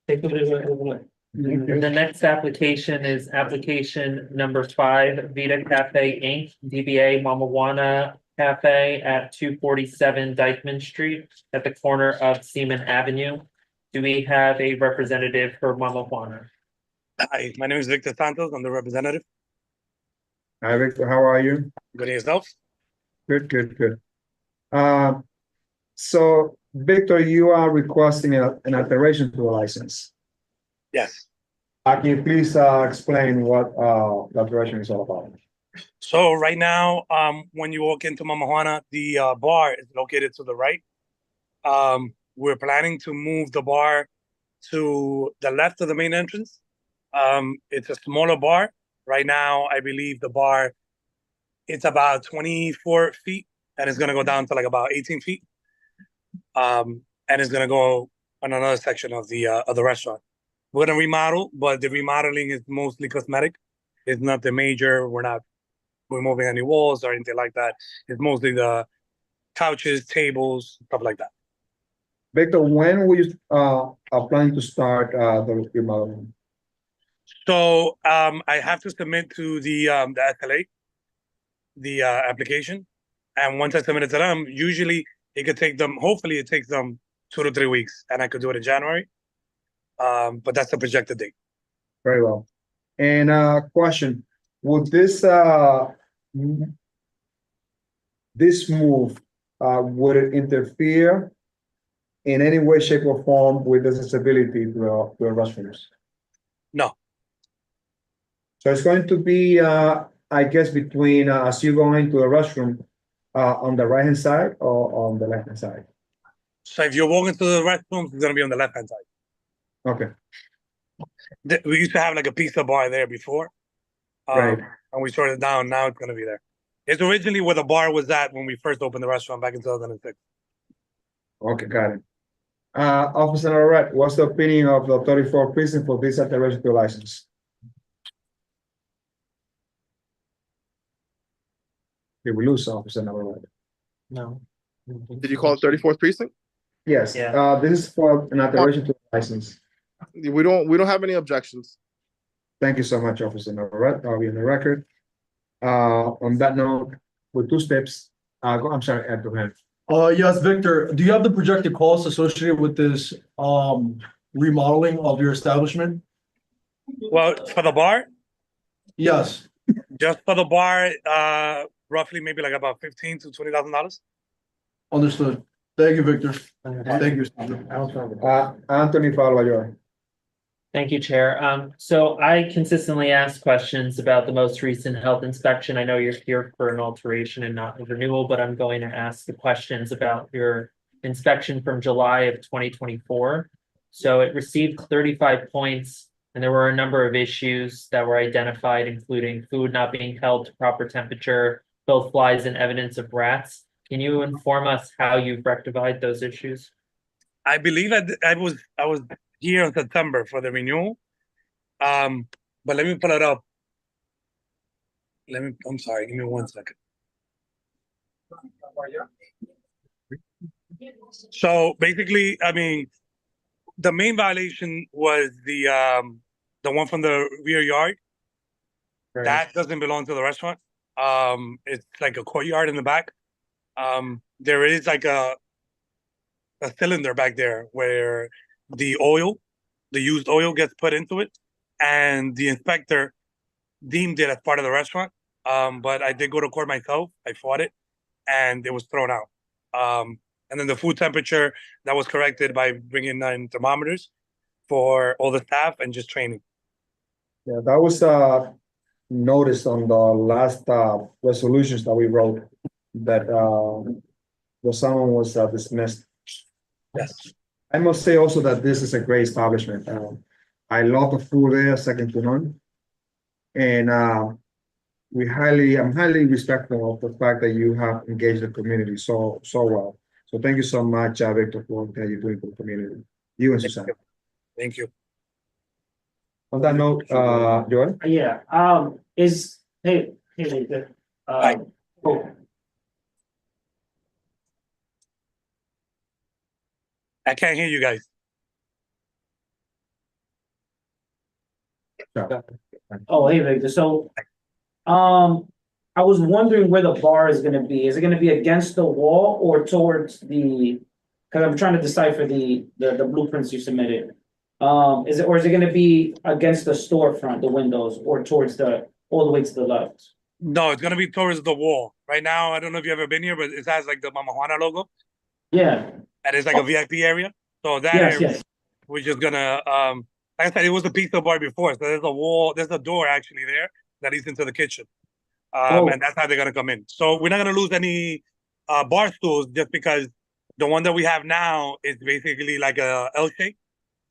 Thank you very much. The next application is application number 5, Vita Cafe Inc., DBA Mamajuana Cafe at 247 Dykeman Street at the corner of Seaman Avenue. Do we have a representative for Mamajuana? Hi, my name is Victor Santos. I'm the representative. Hi, Victor. How are you? Good, and yourself? Good, good, good. So Victor, you are requesting an alteration to a license. Yes. Can you please explain what the alteration is all about? So right now, when you walk into Mamajuana, the bar is located to the right. We're planning to move the bar to the left of the main entrance. It's a smaller bar. Right now, I believe the bar, it's about 24 feet and it's gonna go down to like about 18 feet. And it's gonna go on another section of the restaurant. We're gonna remodel, but the remodeling is mostly cosmetic. It's not the major, we're not removing any walls or anything like that. It's mostly the couches, tables, stuff like that. Victor, when will you are planning to start the remodeling? So I have to submit to the SLA, the application. And once I submit it to them, usually it could take them, hopefully it takes them 2 to 3 weeks and I could do it in January. But that's the projected date. Very well. And question, would this move would it interfere in any way, shape, or form with accessibility to the restrooms? No. So it's going to be I guess between as you go into the restroom on the right hand side or on the left hand side? So if you're walking to the restrooms, it's gonna be on the left hand side. Okay. We used to have like a pizza bar there before. Right. And we sorted it down. Now it's going to be there. It's originally where the bar was at when we first opened the restaurant back in 2006. Okay, got it. Officer Navarrete, what's the opinion of the 34th precinct for this alteration to license? Did we lose Officer Navarrete? No. Did you call it 34th precinct? Yes. Yeah. This is for an alteration to license. We don't have any objections. Thank you so much, Officer Navarrete. I'll be on the record. On that note, with 2 steps, I'm sorry, go ahead. Yes, Victor, do you have the projected costs associated with this remodeling of your establishment? Well, for the bar, Yes. just for the bar, roughly maybe like about $15,000 to $20,000. Understood. Thank you, Victor. Thank you. Anthony Falvayor. Thank you, Chair. So I consistently ask questions about the most recent health inspection. I know you're here for an alteration and not a renewal, but I'm going to ask the questions about your inspection from July of 2024. So it received 35 points, and there were a number of issues that were identified, including food not being held to proper temperature, both flies and evidence of rats. Can you inform us how you've rectified those issues? I believe I was here in September for the renewal. But let me pull it up. I'm sorry, give me 1 second. So basically, I mean, the main violation was the one from the rear yard. Right. That doesn't belong to the restaurant. It's like a courtyard in the back. There is like a cylinder back there where the used oil gets put into it, and the inspector deemed it as part of the restaurant. But I did go to court myself. I fought it, and it was thrown out. And then the food temperature, that was corrected by bringing in thermometers for all the staff and just training. Yeah, that was noticed on the last resolutions that we wrote that the someone was dismissed. Yes. I must say also that this is a great establishment. I love the food there, second to none. And I'm highly respectful of the fact that you have engaged the community so well. So thank you so much, Victor, for what you're doing for the community. You and Susanna. Thank you. On that note, Joel? Yeah, hey, Victor. Oh, I can't hear you guys. oh, hey, Victor, so, I was wondering where the bar is gonna be. Is it gonna be against the wall or towards the, cause I'm trying to decipher the blueprints you submitted. Is it gonna be against the storefront, the windows, or towards all the way to the left? No, it's gonna be towards the wall. Right now, I don't know if you've ever been here, but it has like the Mama Juana logo. Yeah. And it's like a VIP area. So that Yes, area, yes. we're just gonna like I said, it was a pizza bar before. So there's a door actually there that leads into the kitchen. And that's how they're gonna come in. So we're not gonna lose any bar stools just because the one that we have now is basically like a L shape.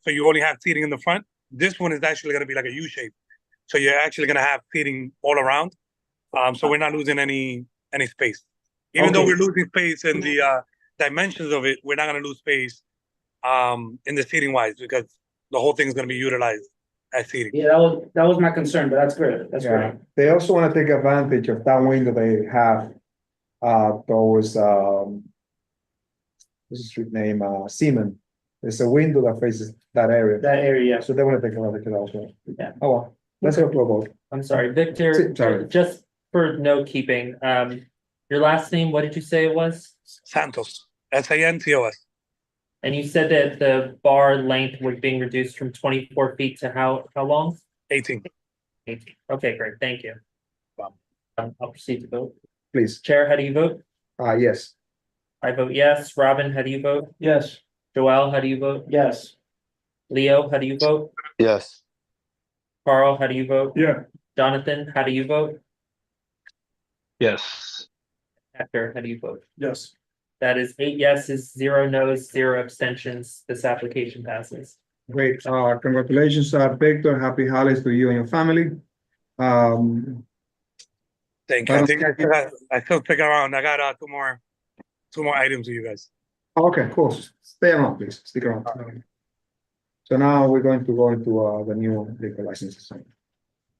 So you only have seating in the front. This one is actually gonna be like a U shape. So you're actually gonna have seating all around. So we're not losing any space. Even though we're losing space in the dimensions of it, we're not gonna lose space in the seating wise because the whole thing is gonna be utilized as seating. Yeah, that was my concern, but that's great. That's great. They also want to take advantage of that window they have towards what's the street name? Seaman. There's a window that faces that area. That area. So they want to take advantage of that as well. Yeah. Oh well. Let's go to a vote. I'm sorry, Victor, Sorry. just for note keeping, your last name, what did you say it was? Santos. SANTOS. And you said that the bar length was being reduced from 24 feet to how long? 18. 18. Okay, great. Thank you. I'll proceed to vote. Please. Chair, how do you vote? Yes. I vote yes. Robin, how do you vote? Yes. Joelle, how do you vote? Yes. Leo, how do you vote? Yes. Carl, how do you vote? Yeah. Jonathan, how do you vote? Yes. Hector, how do you vote? Yes. That is 8 yeses, 0 noes, 0 abstentions. This application passes. Great. Congratulations, Victor. Happy holidays to you and your family. Thank you. I think I still stick around. I got two more items for you guys. Okay, cool. Stay around, please. Stick around. So now we're going to go into the new liquor licenses.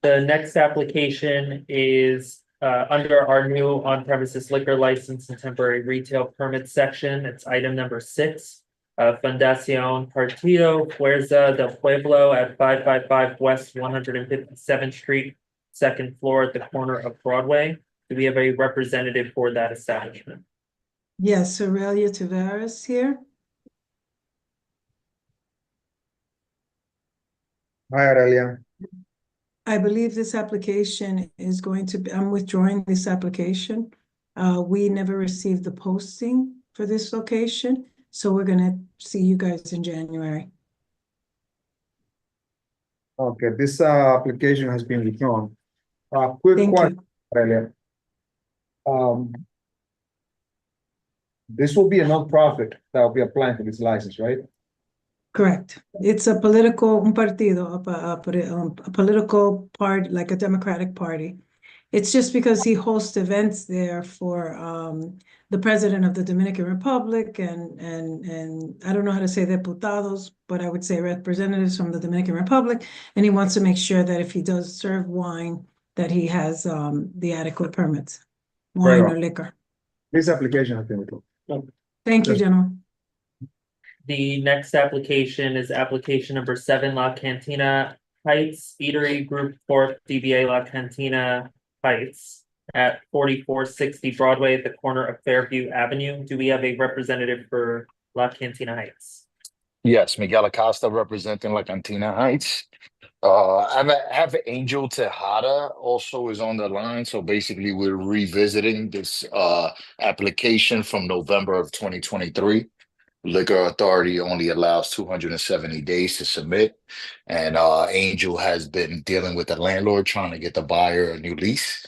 The next application is under our new on-premises liquor license and temporary retail permit section. It's item number 6. Fundación Partido Fuerza del Pueblo at 555 West 157th Street, second floor at the corner of Broadway. Do we have a representative for that establishment? Yes, Aurelia Tavares here. Hi, Aurelia. I believe this application is going to be, I'm withdrawing this application. We never received the posting for this location, so we're gonna see you guys in January. Okay, this application has been withdrawn. Quick Thank question, you. Aurelia. This will be a nonprofit that will be applying for this license, right? Correct. It's a political, un partido, a political party, like a Democratic Party. It's just because he hosts events there for the president of the Dominican Republic and I don't know how to say diputados, but I would say representatives from the Dominican Republic. And he wants to make sure that if he does serve wine, that he has the adequate permits, wine or liquor. This application has been withdrawn. Thank you, Yes. gentlemen. The next application is application number 7, La Cantina Heights Eatery Group 4th DBA La Cantina Heights at 4460 Broadway at the corner of Fairview Avenue. Do we have a representative for La Cantina Heights? Yes, Miguel Acosta representing La Cantina Heights. I have Angel Tejada also is on the line. So basically we're revisiting this application from November of 2023. Liquor Authority only allows 270 days to submit. And Angel has been dealing with the landlord trying to get the buyer a new lease.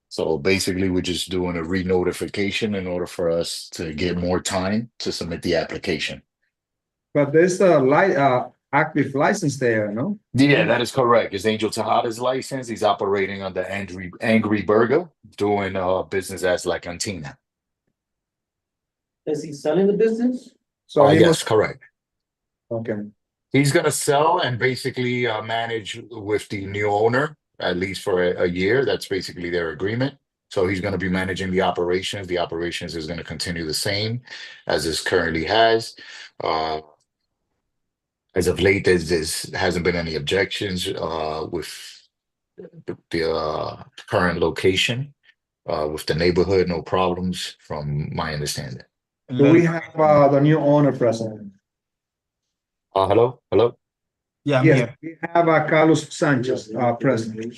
So basically we're just doing a re-notification in order for us to get more time to submit the application. But there's a active license there, no? Yeah, that is correct. It's Angel Tejada's license. He's operating under Angry Burger, doing business as La Cantina. Is he selling the business? So he yes, must- correct. Okay. He's gonna sell and basically manage with the new owner, at least for a year. That's basically their agreement. So he's gonna be managing the operations. The operations is gonna continue the same as this currently has. As of late, there hasn't been any objections with the current location. With the neighborhood, no problems from my understanding. Do we have the new owner present? Hello? Yeah, I'm Yes, here. we have Carlos Sanchez present.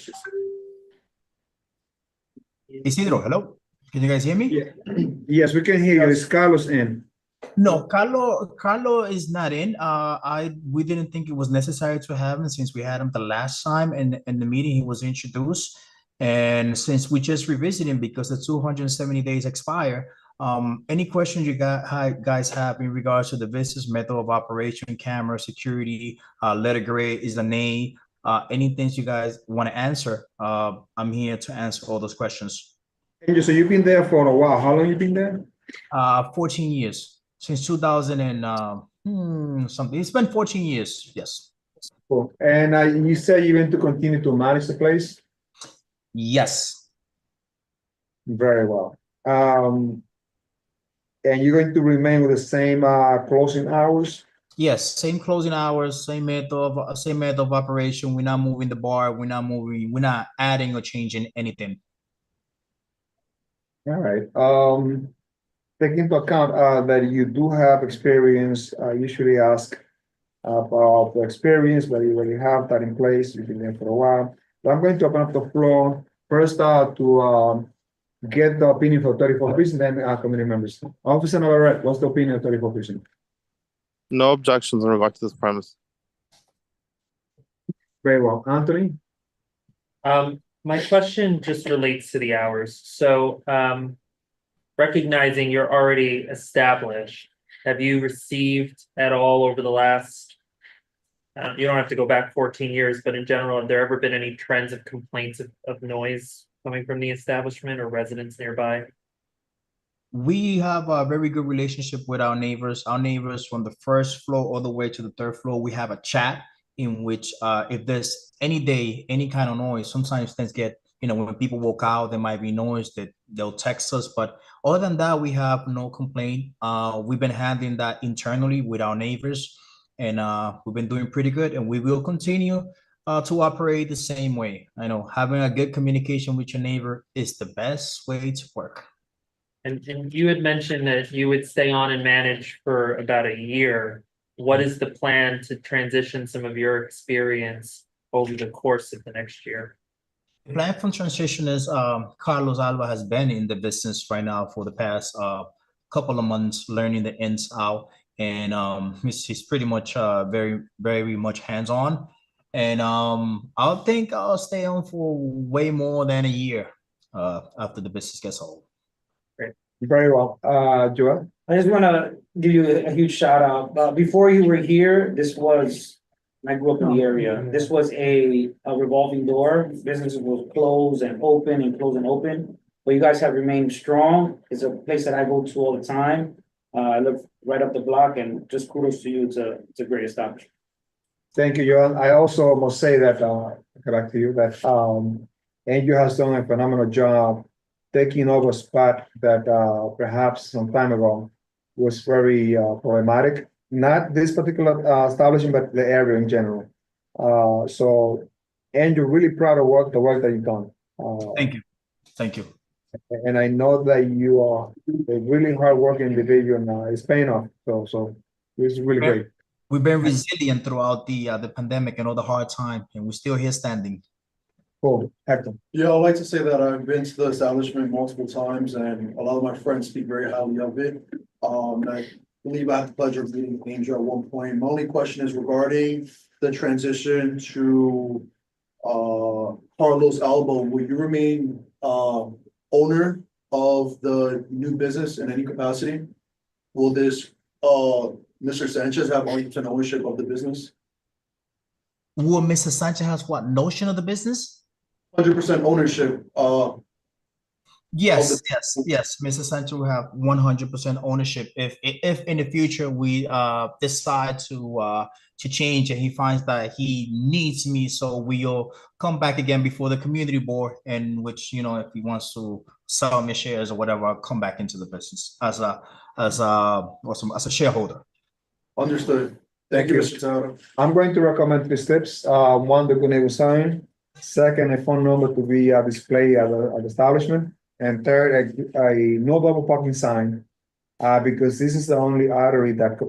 Isidro, hello? Can you guys hear me? Yes, we can hear you. Is Carlos in? No, Carlo is not in. We didn't think it was necessary to have him since we had him the last time in the meeting he was introduced. And since we just revisited him because the 270 days expire, any questions you guys have in regards to the business method of operation, camera, security, letter grade, is the name, anything you guys want to answer, I'm here to answer all those questions. Angel, so you've been there for a while. How long you been there? 14 years, since 2000 and something. It's been 14 years, yes. Cool. And you said you're going to continue to manage the place? Yes. Very well. And you're going to remain with the same closing hours? Yes, same closing hours, same method of operation. We're not moving the bar. We're not adding or changing anything. All right. Take into account that you do have experience. I usually ask about the experience, but you already have that in place. You've been there for a while. So I'm going to open up the floor first to get the opinion for 34 Vision, then committee members. Officer Navarrete, what's the opinion of 34 Vision? No objections in regard to this premise. Very well. Anthony? My question just relates to the hours. So, recognizing you're already established, have you received at all over the last, you don't have to go back 14 years, but in general, have there ever been any trends of complaints of noise coming from the establishment or residents nearby? We have a very good relationship with our neighbors. Our neighbors from the first floor all the way to the third floor, we have a chat in which if there's any kind of noise, sometimes things get, when people walk out, there might be noise that they'll text us. But other than that, we have no complaint. We've been handling that internally with our neighbors, and we've been doing pretty good, and we will continue to operate the same way. I know having a good communication with your neighbor is the best way to work. And you had mentioned that you would stay on and manage for about a year. What is the plan to transition some of your experience over the course of the next year? The plan for transition is Carlos Alba has been in the business right now for the past couple of months, learning the ins out, and he's pretty much very much hands-on. And I think I'll stay on for way more than a year after the business gets old. Very well. Joel? I just want to give you a huge shout out. Before you were here, I grew up in the area. This was a revolving door. Businesses will close and open and close and open. But you guys have remained strong. It's a place that I go to all the time. I live right up the block, and just kudos to you. It's a great establishment. Thank you, Joel. I also must say that, back to you, that Andrew has done a phenomenal job taking over a spot that perhaps some time ago was very problematic. Not this particular establishment, but the area in general. So Andrew, really proud of the work that you've done. Thank you. And I know that you are a really hardworking individual, and it's paying off. So it's really great. We've been resilient throughout the pandemic and all the hard time, and we're still here standing. Cool. Hector. Yeah, I'd like to say that I've been to the establishment multiple times, and a lot of my friends speak very highly of it. I believe I had the pleasure of meeting Angel at one point. My only question is regarding the transition to Carlos Alba. Will you remain owner of the new business in any capacity? Will this Mr. Sanchez have 100% ownership of the business? Will Mr. Sanchez has what notion of the business? 100% ownership. Yes. Mr. Sanchez will have 100% ownership if in the future we decide to change and he finds that he needs me, so we'll come back again before the community board, in which, you know, if he wants to sell me shares or whatever, I'll come back into the business as a shareholder. Understood. Thank you, Mr. Tata. I'm going to recommend 3 steps. One, the Gunegu sign. Second, a phone number to be displayed at the establishment. And third, a no double parking sign, because this is the only artery that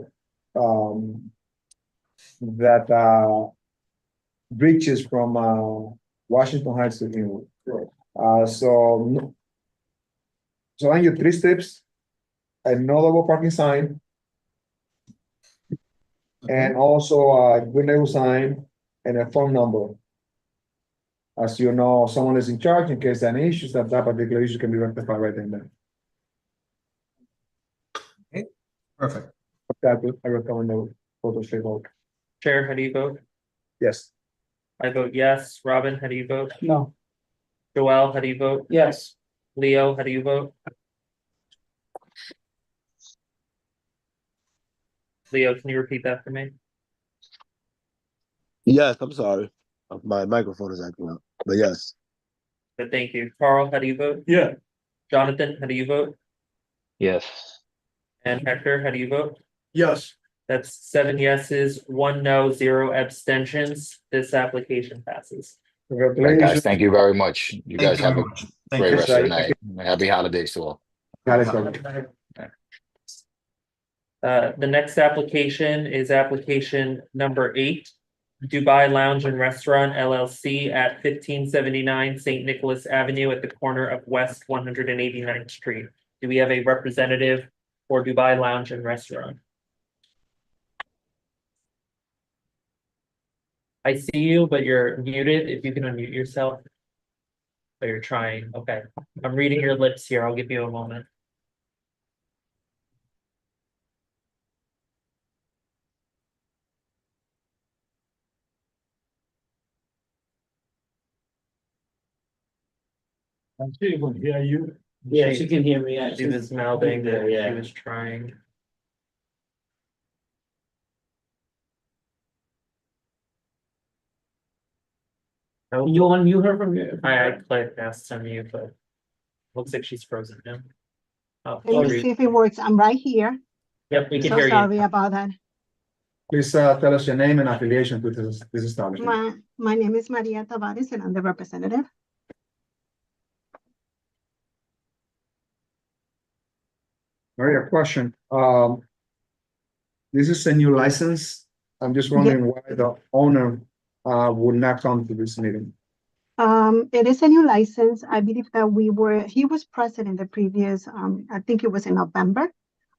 reaches from Washington Heights to Inwood. So on your 3 steps, a no double parking sign, and also a good neighbor sign and a phone number. As you know, someone is in charge in case there are any issues, that particular issue can be rectified right then and there. Okay, perfect. I recommend the photo straight vote. Chair, how do you vote? Yes. I vote yes. Robin, how do you vote? No. Joel, how do you vote? Yes. Leo, how do you vote? Leo, can you repeat that for me? Yes, I'm sorry. My microphone is acting up, but yes. But thank you. Carl, how do you vote? Yeah. Jonathan, how do you vote? Yes. And Hector, how do you vote? Yes. That's 7 yeses, 1 no, 0 abstentions. This application passes. Right, guys, thank you very much. You guys have a great rest of the night. Happy holidays to all. The next application is application number 8. Dubai Lounge and Restaurant LLC at 1579 St. Nicholas Avenue at the corner of West 189th Street. Do we have a representative for Dubai Lounge and Restaurant? I see you, but you're muted. If you can unmute yourself. Oh, you're trying. Okay. I'm reading your lips here. I'll give you a moment. She can hear you. Yeah, she can hear me. She was mouthing that Yeah. she was trying. You unmute her from your. I clicked asked to mute, but looks like she's frozen now. Oh, Let me see if it works. I'm right here. Yep, we can So hear you. sorry about that. Please tell us your name and affiliation to this establishment. My name is Maria Tavares and I'm the representative. Maria, question. This is a new license. I'm just wondering why the owner would not come to this meeting. It is a new license. I believe that he was present in the previous, I think it was in November,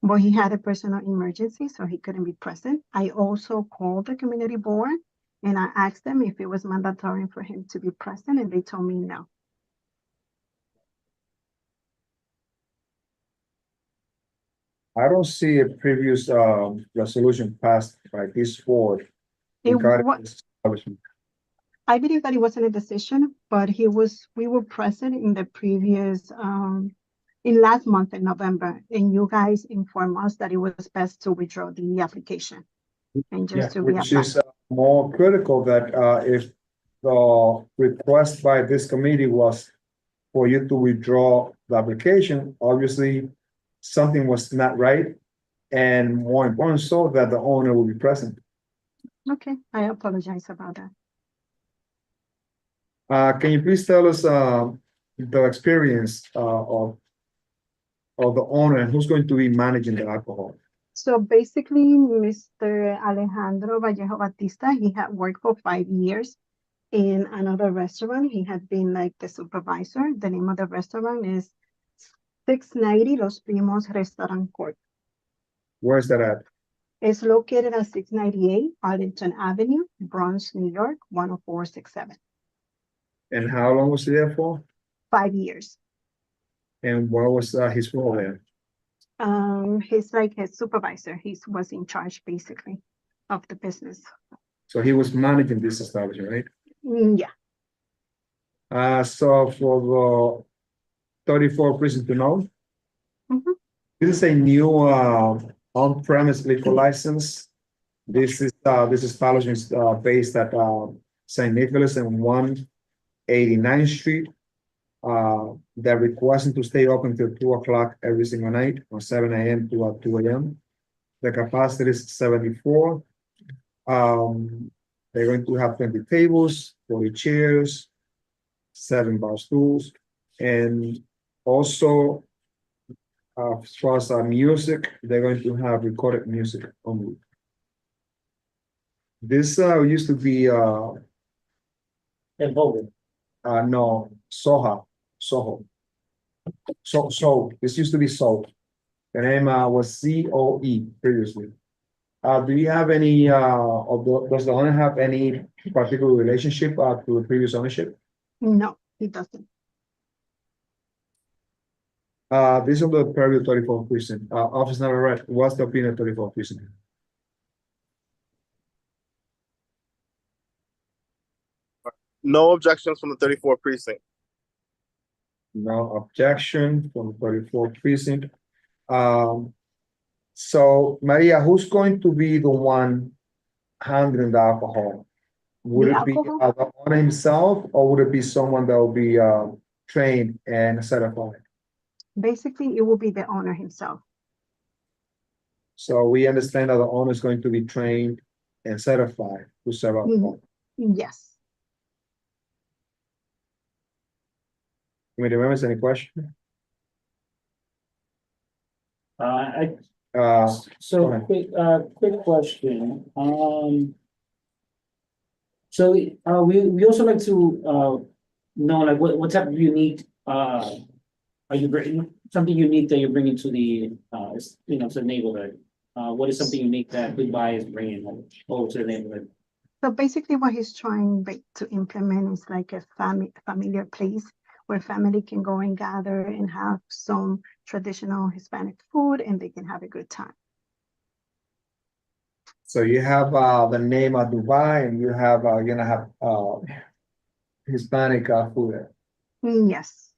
but he had a personal emergency, so he couldn't be present. I also called the community board and I asked them if it was mandatory for him to be present, and they told me no. I don't see a previous resolution passed by this board regarding this establishment. I believe that it wasn't a decision, but we were present in the previous, in last month in November, and you guys informed us that it was best to withdraw the application and just to Which reapply. is more critical that if the request by this committee was for you to withdraw the application, obviously something was not right, and more important so that the owner will be present. Okay, I apologize about that. Can you please tell us the experience of the owner and who's going to be managing the alcohol? So basically, Mr. Alejandro Vallejo Batista, he had worked for 5 years in another restaurant. He had been like the supervisor. The name of the restaurant is 690 Los Primos Restaurant Court. Where is that at? It's located at 698 Arlington Avenue, Bronx, New York, 10467. And how long was he there for? 5 years. And what was his role there? He's like his supervisor. He was in charge basically of the business. So he was managing this establishment, right? Yeah. So for the 34 precinct to know, this is a new on-premise liquor license. This establishment is based at St. Nicholas and 189th Street. They're requesting to stay open till 2 o'clock every single night, from 7 a.m. to 2 a.m. The capacity is 74. They're going to have 20 tables, 40 chairs, 7 bar stools, and also as far as music, they're going to have recorded music only. This used to be no, Soho. So this used to be Soho. The name was COE previously. Do you have any does the owner have any particular relationship to the previous ownership? No, he doesn't. This is the Prairie 34 precinct. Office number right. What's the opinion of 34 precinct? No objections from the 34 precinct. No objection from the 34 precinct. So Maria, who's going to be the one handling the alcohol? Would it be the owner himself, or would it be someone that will be trained and certified? Basically, it will be the owner himself. So we understand that the owner is going to be trained and certified to serve alcohol. Yes. Committee members, any question? So quick question. So we also like to know like what type of unique are you bringing something unique that you're bringing to the to the neighborhood? What is something unique that Goodbye is bringing over to the neighborhood? So basically, what he's trying to implement is like a familiar place where family can go and gather and have some traditional Hispanic food, and they can have a good time. So you have the name of Dubai, and you have you're gonna have Hispanic food. Yes.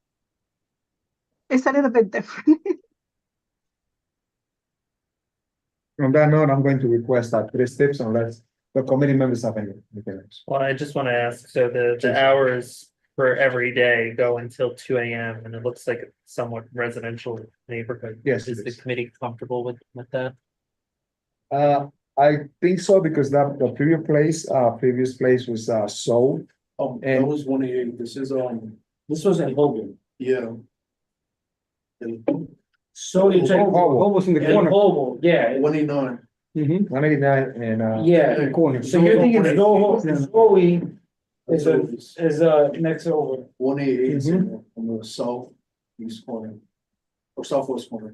It's a little bit different. On that note, I'm going to request 3 tips unless the committee members have anything else. Well, I just want to ask, so the hours for every day go until 2 a.m. and it looks like a somewhat residential neighborhood. Yes, Is the committee comfortable with that? I think so, because the previous place was sold. Oh, that was 188. This was in Hogan. Yeah. So you check. Hobo's in the El corner. Hobo, yeah. 189. 189 and Yeah. Corner. So you're thinking Zoe is next over. 188 is on the southeast corner. Or southwest corner.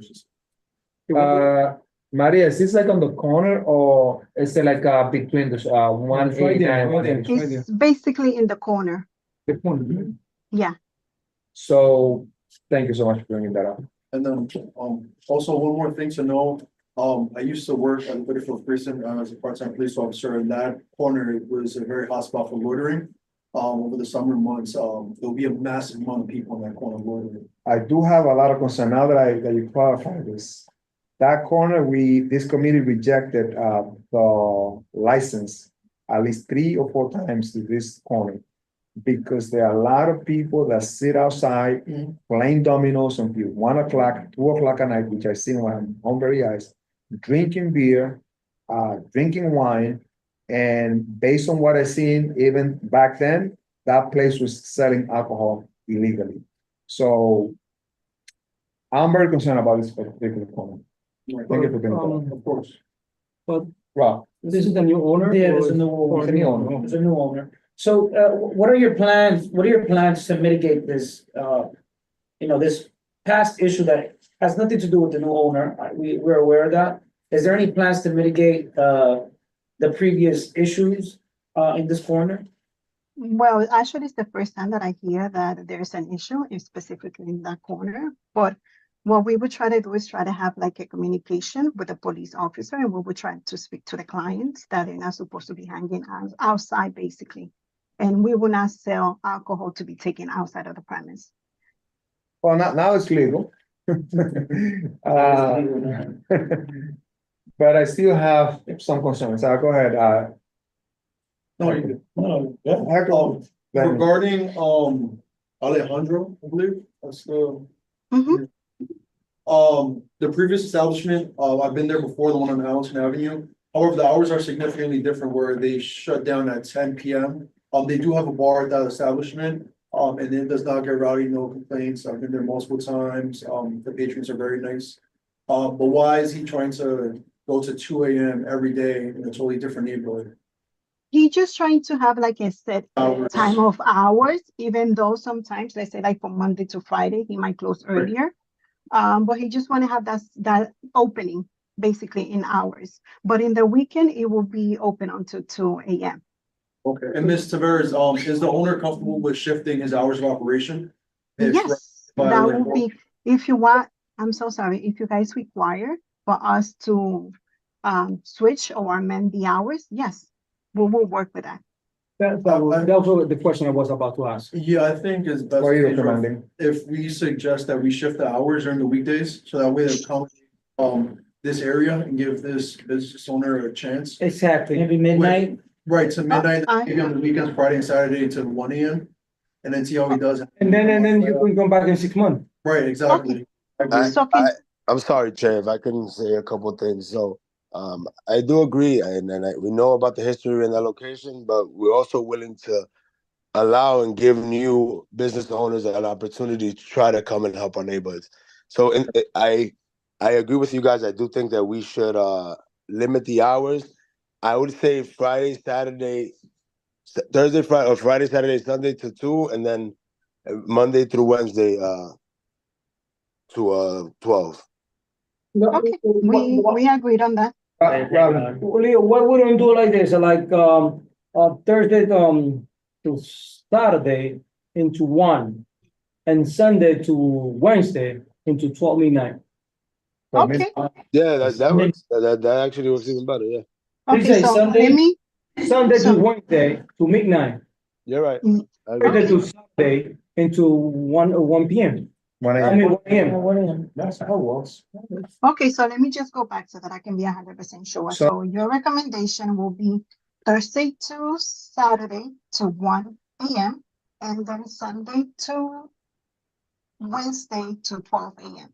Maria, is this like on the corner or is it like between the 189? It's basically in the corner. The corner. Yeah. So thank you so much for bringing that up. And then, also one more thing to know, I used to work at Whitfield Precinct as a part-time police officer, and that corner was a very hot spot for loitering. Over the summer months, there'll be a massive amount of people in that corner loitering. I do have a lot of concern now that you clarify this. That corner, this committee rejected the license at least 3 or 4 times to this corner. Because there are a lot of people that sit outside playing dominoes until 1 o'clock, 2 o'clock at night, which I see when I'm on very eyes, drinking beer, drinking wine. And based on what I seen, even back then, that place was selling alcohol illegally. So I'm very concerned about this particular corner. Thank you for being there. Of course. But Rob, this is the new owner? Yeah, there's a new owner. It's a new owner. There's a new owner. So, what are your plans? What are your plans to mitigate this, this past issue that has nothing to do with the new owner? We're aware of that. Is there any plans to mitigate, the previous issues, in this corner? Well, actually, it's the first time that I hear that there's an issue specifically in that corner. But what we would try to do is try to have like a communication with the police officer, and we would try to speak to the clients that they're not supposed to be hanging outside, basically. And we will not sell alcohol to be taken outside of the premise. Well, now it's legal. But I still have some concerns. Go ahead. Regarding Alejandro, I believe that's the the previous establishment. I've been there before, the one on Allison Avenue. However, the hours are significantly different where they shut down at 10 p.m. They do have a bar at that establishment, and it does not get rowdy, no complaints. I've been there multiple times. The patrons are very nice. But why is he trying to go to 2 a.m. every day in a totally different neighborhood? He just trying to have like a set Hours. time of hours, even though sometimes, let's say like from Monday to Friday, he might close earlier. But he just want to have that opening basically in hours. But in the weekend, it will be open until 2 a.m. Okay, and Ms. Tavares, is the owner comfortable with shifting his hours of operation? Yes, that would be, if you want, I'm so sorry, if you guys require for us to switch or amend the hours, yes, we will work with that. That was the question I was about to ask. Yeah, I think it's best. What are you recommending? If we suggest that we shift the hours during the weekdays, so that way they accommodate this area and give this business owner a chance. Exactly. Maybe midnight. Right, to midnight, maybe on the weekends, Friday and Saturday to 1 a.m. And then see how he does. And then you can come back in 6 months. Right, exactly. I'm sorry, Chair, if I couldn't say a couple of things. So I do agree, and we know about the history in that location, but we're also willing to allow and give new business owners an opportunity to try to come and help our neighborhoods. So I agree with you guys. I do think that we should limit the hours. I would say Friday, Saturday, Thursday, Friday, or Friday, Saturday, Sunday to 2, and then Monday through Wednesday to 12. Okay, we agreed on that. Leo, what would we do like this? Like Thursday to Saturday into 1, and Sunday to Wednesday into 12 midnight. Okay. Yeah, that works. That actually works even better. Yeah. Okay, so Sunday to Wednesday to midnight. You're right. Thursday to Sunday into 1 p.m. 1 I mean 1 a.m. That's how it works. Okay, so let me just go back so that I can be 100% sure. So your recommendation will be Thursday to Saturday to 1 a.m. and then Sunday to Wednesday to 12 a.m.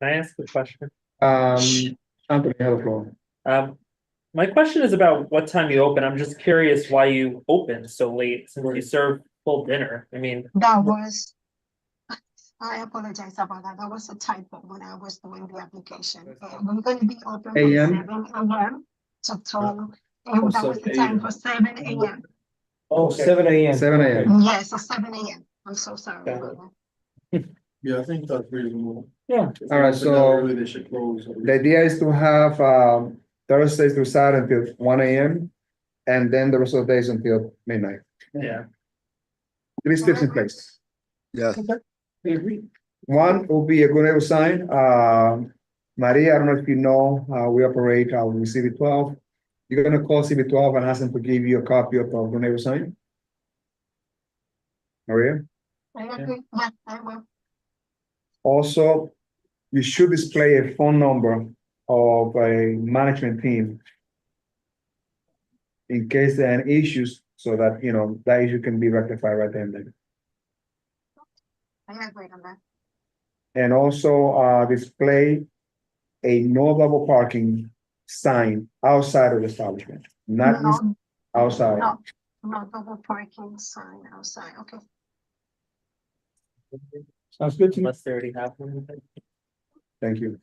Can I ask a question? Anthony, have the floor. My question is about what time you open. I'm just curious why you open so late since you serve full dinner. I mean, That was I apologize about that. That was a typo when I was doing the application. We're going to be open from AM? 7 a.m. and that was the time for 7 a.m. Oh, 7 a.m. 7 a.m. Yes, so 7 a.m. I'm so sorry about that. Yeah, I think that's reasonable. Yeah. All right, so Really, they should close. the idea is to have Thursdays through Saturday until 1 a.m. and then the rest of the days until midnight. Yeah. Three steps in place. Yes. We agree. One will be a good neighbor sign. Maria, I don't know if you know, we operate with CB12. You're gonna call CB12 and ask them to give you a copy of the good neighbor sign. Maria? I agree. Yeah, I will. Also, you should display a phone number of a management team in case there are any issues, so that, you know, that issue can be rectified right then and there. I agree on that. And also, display a no double parking sign outside of the establishment, not No, outside. no double parking sign outside. Okay. Sounds good to me. Unless they already have one. Thank you.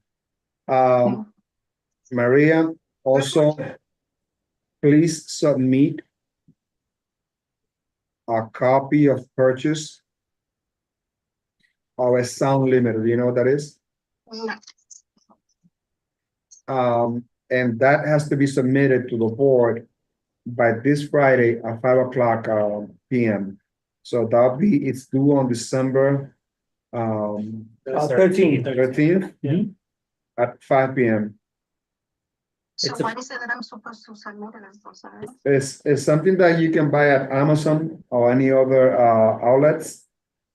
Maria, also, please submit a copy of purchase of a sound limiter. Do you know what that is? No. And that has to be submitted to the board by this Friday at 5 o'clock PM. So that'll be, it's due on December 13th. 13th at 5 PM. So what is it that I'm supposed to submit? And I'm so sorry. It's something that you can buy at Amazon or any other outlets.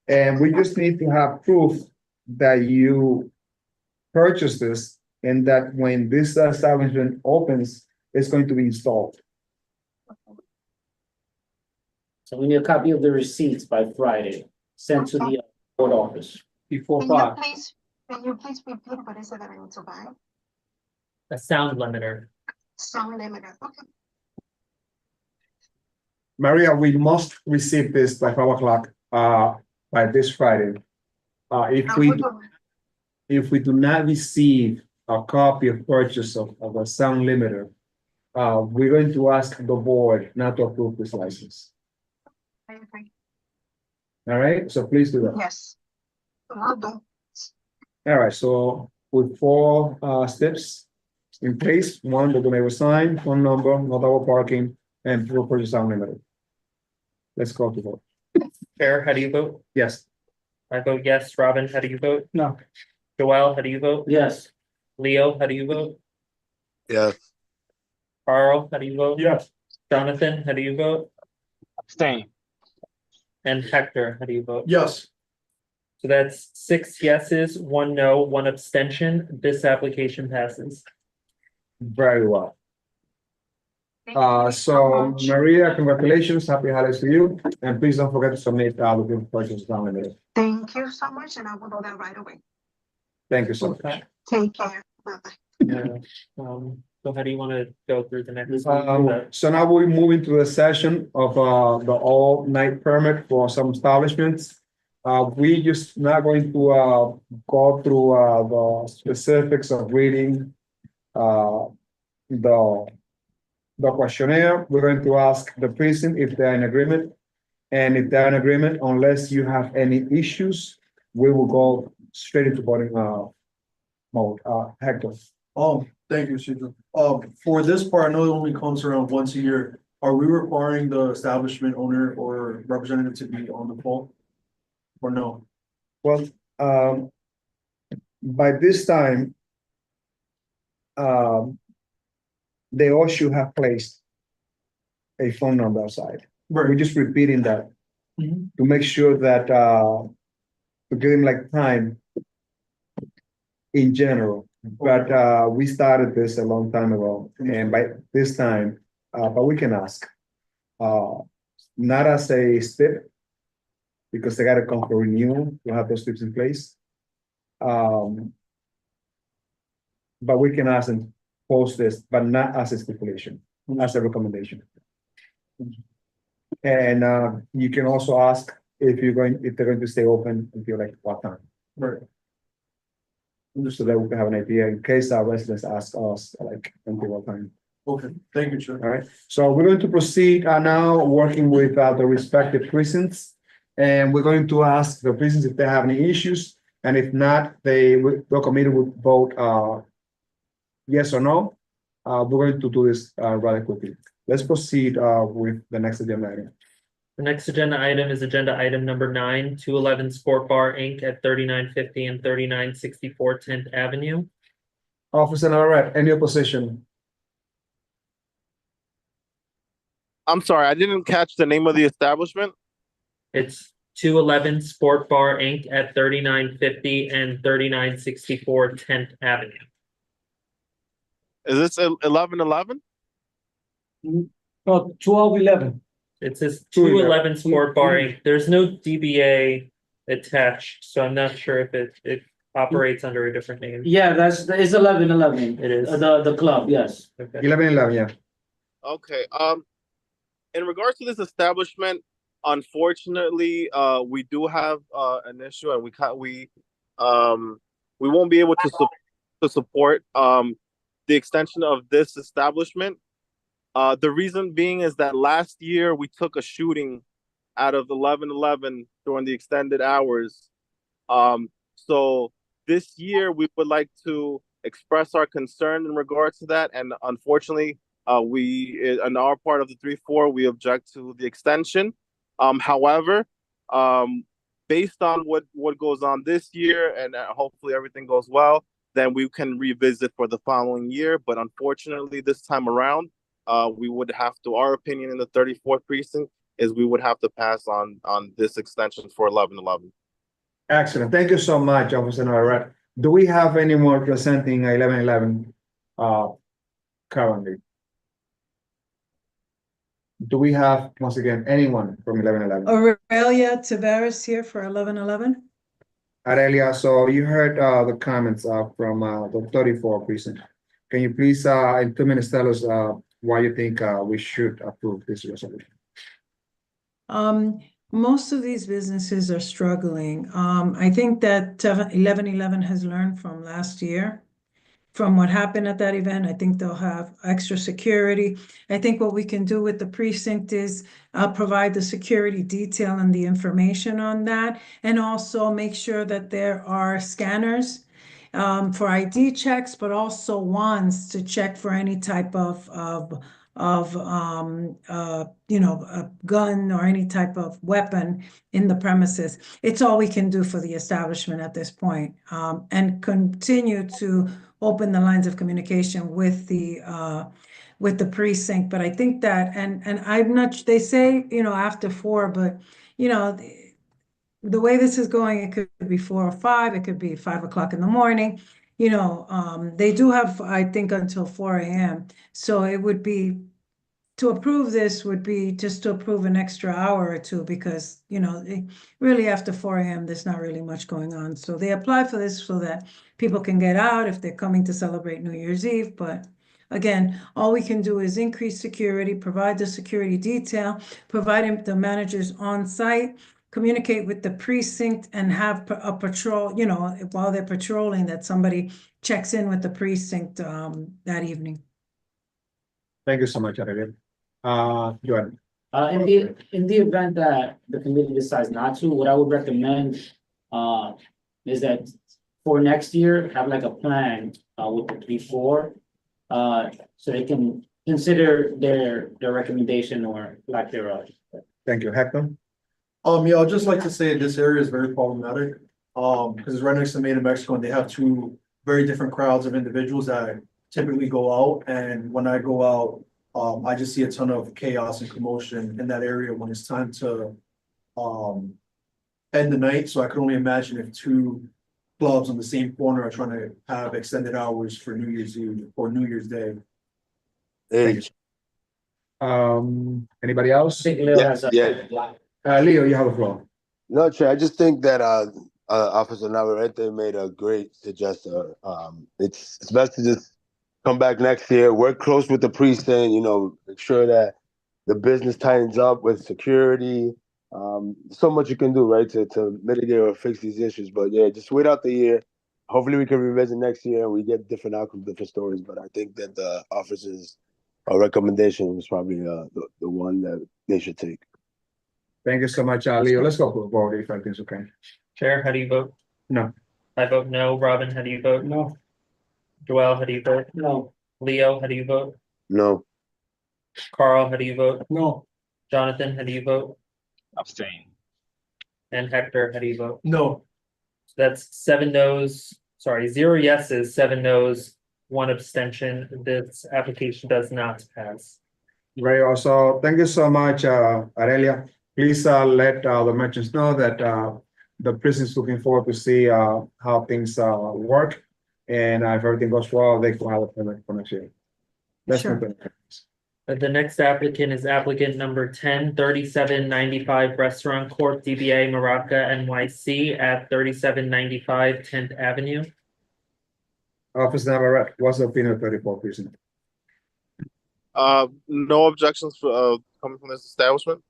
And we just need to have proof that you purchased this and that when this establishment opens, it's going to be installed. So we need a copy of the receipts by Friday, sent to the board office before 5. Can you please repeat what is it that I need to buy? A sound limiter. Sound limiter. Okay. Maria, we must receive this by 5 o'clock by this Friday. If we do not receive a copy of purchase of a sound limiter, we're going to ask the board not to approve this license. I agree. All right, so please do that. Yes. Will do. All right, so with 4 steps in place, one, the donor sign, phone number, no double parking, and proof purchase sound limiter. Let's go to vote. Chair, how do you vote? Yes. I vote yes. Robin, how do you vote? No. Joel, how do you vote? Yes. Leo, how do you vote? Yes. Carl, how do you vote? Yes. Jonathan, how do you vote? Abstain. And Hector, how do you vote? Yes. So that's 6 yeses, 1 no, 1 abstention. This application passes. Very well. So Maria, congratulations, happy holidays to you, and please don't forget to submit the proof purchase sound limiter. Thank you so much, and I will do that right away. Thank you so much. Take care. Bye-bye. Yeah. So how do you want to go through the next? one? So now we move into the session of the all-night permit for some establishments. We just not going to go through the specifics of reading the questionnaire. We're going to ask the precinct if they're in agreement. And if they're in agreement, unless you have any issues, we will go straight into voting mode. Hector. Thank you, Cesar. For this part, I know it only comes around once a year. Are we requiring the establishment owner or representative to be on the phone? Or no? Well, by this time, they all should have placed a phone number outside. We're just repeating that to make sure that to give them like time in general. But we started this a long time ago, and by this time, but we can ask. Not as a step, because they gotta come for renewal to have those steps in place. But we can ask and post this, but not as a stipulation, as a recommendation. And you can also ask if they're going to stay open until like what time. Right. So that we can have an idea in case our residents ask us like until what time. Okay, thank you, Chair. All right, so we're going to proceed now working with the respective precincts. And we're going to ask the precincts if they have any issues. And if not, the committee would vote yes or no. We're going to do this rather quickly. Let's proceed with the next agenda item. The next agenda item is agenda item number 9, 211 Sport Bar Inc. at 3950 and 3964 10th Avenue. Officer Navarrete, any opposition? I'm sorry, I didn't catch the name of the establishment. It's 211 Sport Bar Inc. at 3950 and 3964 10th Avenue. Is this 1111? No, 1211. It says 211 Sport Bar Inc. There's no DBA attached, so I'm not sure if it operates under a different name. Yeah, it's 1111. It is. The club, yes. Okay. 1111, yeah. Okay. In regards to this establishment, unfortunately, we do have an issue, and we won't be able to support the extension of this establishment. The reason being is that last year we took a shooting out of 1111 during the extended hours. So this year we would like to express our concern in regards to that, and unfortunately, we in our part of the 3-4 we object to the extension. However, based on what goes on this year, and hopefully everything goes well, then we can revisit for the following year. But unfortunately, this time around, we would have to, our opinion in the 34th precinct is we would have to pass on this extension for 1111. Excellent. Thank you so much, Officer Navarrete. Do we have any more presenting 1111 currently? Do we have, once again, anyone from 1111? Aurelia Tavares here for 1111. Aurelia, so you heard the comments from the 34 precinct. Can you please, in 2 minutes, tell us why you think we should approve this resolution? Most of these businesses are struggling. I think that 1111 has learned from last year, from what happened at that event. I think they'll have extra security. I think what we can do with the precinct is provide the security detail and the information on that, and also make sure that there are scanners for ID checks, but also wands to check for any type of a gun or any type of weapon in the premises. It's all we can do for the establishment at this point, and continue to open the lines of communication with the precinct. But I think that, and I'm not, they say, after 4, but, the way this is going, it could be 4 or 5, it could be 5 o'clock in the morning. They do have, I think, until 4 a.m. So it would be, to approve this would be just to approve an extra hour or 2, because, really after 4 a.m., there's not really much going on. So they apply for this so that people can get out if they're coming to celebrate New Year's Eve. But again, all we can do is increase security, provide the security detail, provide the managers on site, communicate with the precinct, and have a patrol, while they're patrolling, that somebody checks in with the precinct that evening. Thank you so much, Aurelia. Joanne. In the event that the committee decides not to, what I would recommend is that for next year, have like a plan with the 3-4, so they can consider their recommendation or lack thereof. Thank you, Hector. Yeah, I'd just like to say this area is very problematic, because it's right next to Main and Mexico, and they have 2 very different crowds of individuals that typically go out. And when I go out, I just see a ton of chaos and commotion in that area when it's time to end the night. So I can only imagine if 2 clubs on the same corner are trying to have extended hours for New Year's Eve or New Year's Day. Anybody else? Leo, you have a floor. No, Chair, I just think that Officer Navarrete made a great suggestion. It's best to just come back next year, work close with the precinct, make sure that the business tightens up with security, so much you can do, right, to mitigate or fix these issues. But yeah, just wait out the year. Hopefully we can revisit next year and we get different outcomes, different stories. But I think that the officer's recommendation was probably the one that they should take. Thank you so much, Leo. Let's go for a vote if I think it's okay. Chair, how do you vote? No. I vote no. Robin, how do you vote? No. Joel, how do you vote? No. Leo, how do you vote? No. Carl, how do you vote? No. Jonathan, how do you vote? Abstain. And Hector, how do you vote? No. So that's 7 no's, sorry, 0 yeses, 7 no's, 1 abstention. This application does not pass. Very also, thank you so much, Aurelia. Please let the merchants know that the prison is looking forward to see how things work. And if everything goes well, they can have a permit for next year. Let's Sure. continue. The next applicant is applicant number 103795 Restaurant Corp. DBA Maraca NYC at 3795 10th Avenue. Officer Navarrete, what's the opinion of 34 prison? No objections for coming from this establishment.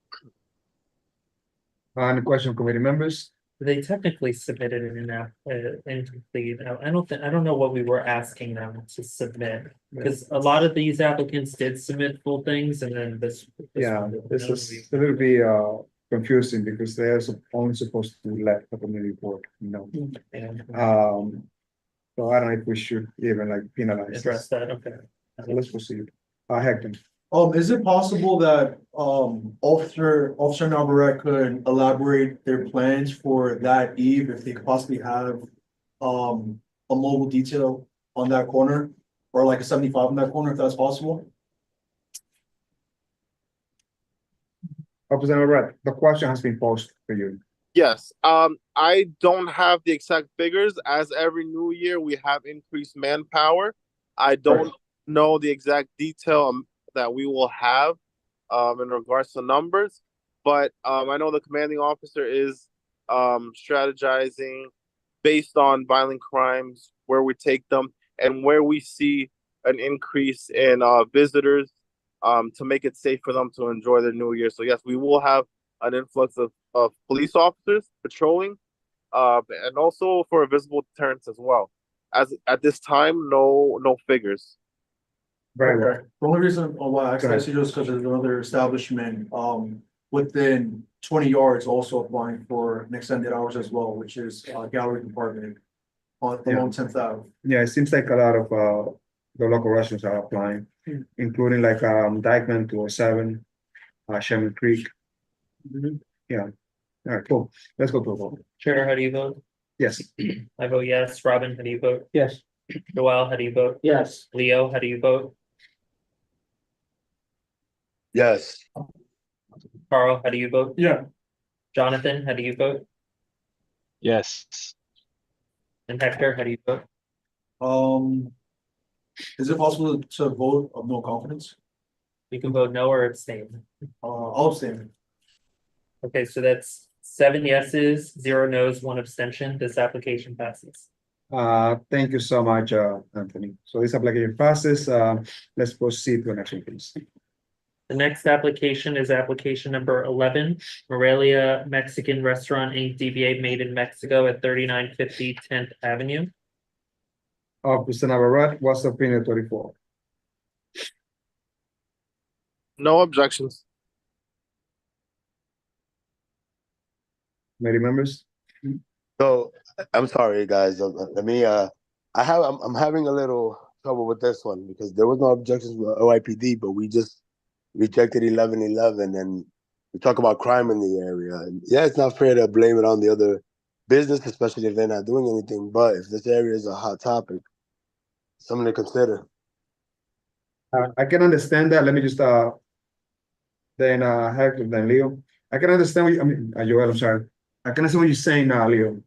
Any question, committee members? They technically submitted an incomplete. I don't know what we were asking them to submit, because a lot of these applicants did submit full things, and then this Yeah, one didn't. this is a little bit confusing because they're only supposed to let the community report, you know. And So I don't know if we should even like penalize. address that, okay. So let's proceed. Hector. Is it possible that Officer Navarrete could elaborate their plans for that eve, if they could possibly have a mobile detail on that corner, or like a 75 on that corner, if that's possible? Officer Navarrete, the question has been posed for you. Yes. I don't have the exact figures. As every new year, we have increased manpower. I don't know the exact detail that we will have in regards to numbers, but I know the commanding officer is strategizing based on violent crimes, where we take them and where we see an increase in visitors to make it safe for them to enjoy their new year. So yes, we will have an influx of police officers patrolling and also for a visible deterrence as well. As at this time, no figures. Very well. The only reason why I asked Go ahead. that is just because there's another establishment within 20 yards also applying for an extended hours as well, which is gallery compartment along 10th Ave. Yeah, it seems like a lot of the local restaurants are applying, including like Dykeman 207, Sherman Creek. Yeah. All right, cool. Let's go to a vote. Chair, how do you vote? Yes. I vote yes. Robin, how do you vote? Yes. Joel, how do you vote? Yes. Leo, how do you vote? Yes. Carl, how do you vote? Yeah. Jonathan, how do you vote? Yes. And Hector, how do you vote? Is it possible to vote of no confidence? You can vote no or abstain. I'll abstain. Okay, so that's 7 yeses, 0 no's, 1 abstention. This application passes. Thank you so much, Anthony. So this application passes. Let's proceed to the next one, please. The next application is application number 11, Morelia Mexican Restaurant Inc. DBA Made in Mexico at 3950 10th Avenue. Officer Navarrete, what's the opinion of 34? No objections. Committee members? So I'm sorry, guys. Let me. I'm having a little trouble with this one because there was no objections with OIPD, but we just rejected 1111, and we talk about crime in the area. And yeah, it's not fair to blame it on the other business, especially if they're not doing anything. But if this area is a hot topic, something to consider. I can understand that. Let me just then Hector, then Leo. I can understand what you, Joel, I'm sorry. I can understand what you're saying now, Leo.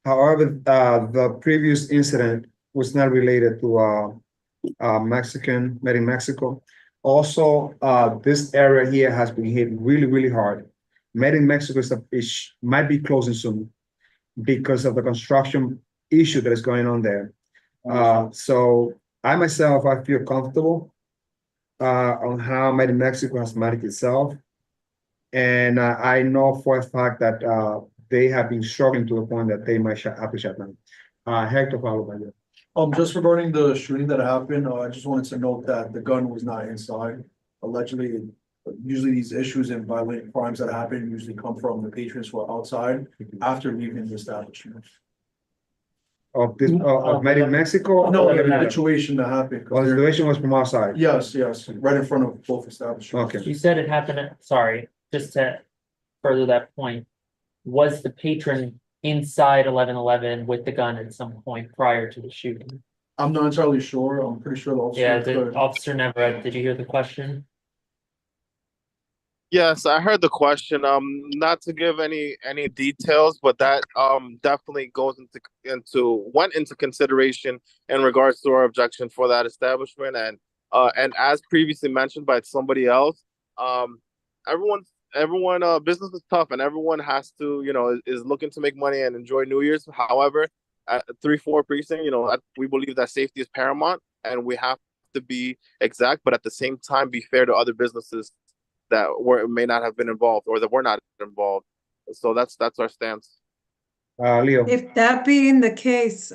However, the previous incident was not related to Mexican, made in Mexico. Also, this area here has been hit really, really hard. Made in Mexico might be closing soon because of the construction issue that is going on there. So I myself, I feel comfortable on how Made in Mexico has managed itself. And I know for a fact that they have been struggling to the point that they might have to shut down. Hector, followed by you. Just regarding the shooting that happened, I just wanted to note that the gun was not inside. Allegedly, usually these issues and violent crimes that happen usually come from the patrons who are outside after leaving the establishment. Of this, of Made in Mexico? No, the situation that happened. Oh, the situation was from outside? Yes, right in front of both establishments. Okay. You said it happened, sorry, just to further that point. Was the patron inside 1111 with the gun at some point prior to the shooting? I'm not entirely sure. I'm pretty sure the officer. Yeah, the officer never, did you hear the question? Yes, I heard the question. Not to give any details, but that definitely goes went into consideration in regards to our objection for that establishment, and as previously mentioned by somebody else, everyone business is tough, and everyone has to, is looking to make money and enjoy New Year's. However, at 3-4 precinct, we believe that safety is paramount, and we have to be exact, but at the same time be fair to other businesses that may not have been involved or that were not involved. So that's our stance. Leo. If that being the case,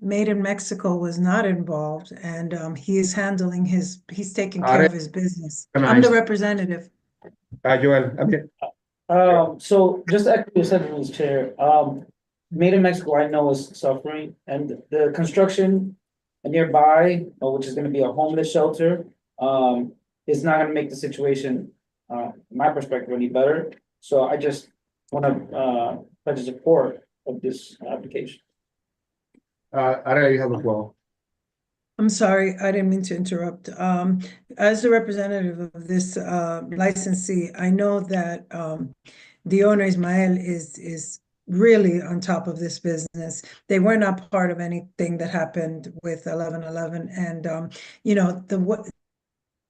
Made in Mexico was not involved, and he is handling he's taking care of his business. I'm the representative. Joel, okay. So just echo you said, Mr. Chair, Made in Mexico, I know is suffering, and the construction nearby, which is gonna be a homeless shelter, is not gonna make the situation, my perspective, any better. So I just wanna pledge support of this application. Ariel, you have the floor. I'm sorry, I didn't mean to interrupt. As the representative of this licensee, I know that the owner Ismael is really on top of this business. They were not part of anything that happened with 1111, and what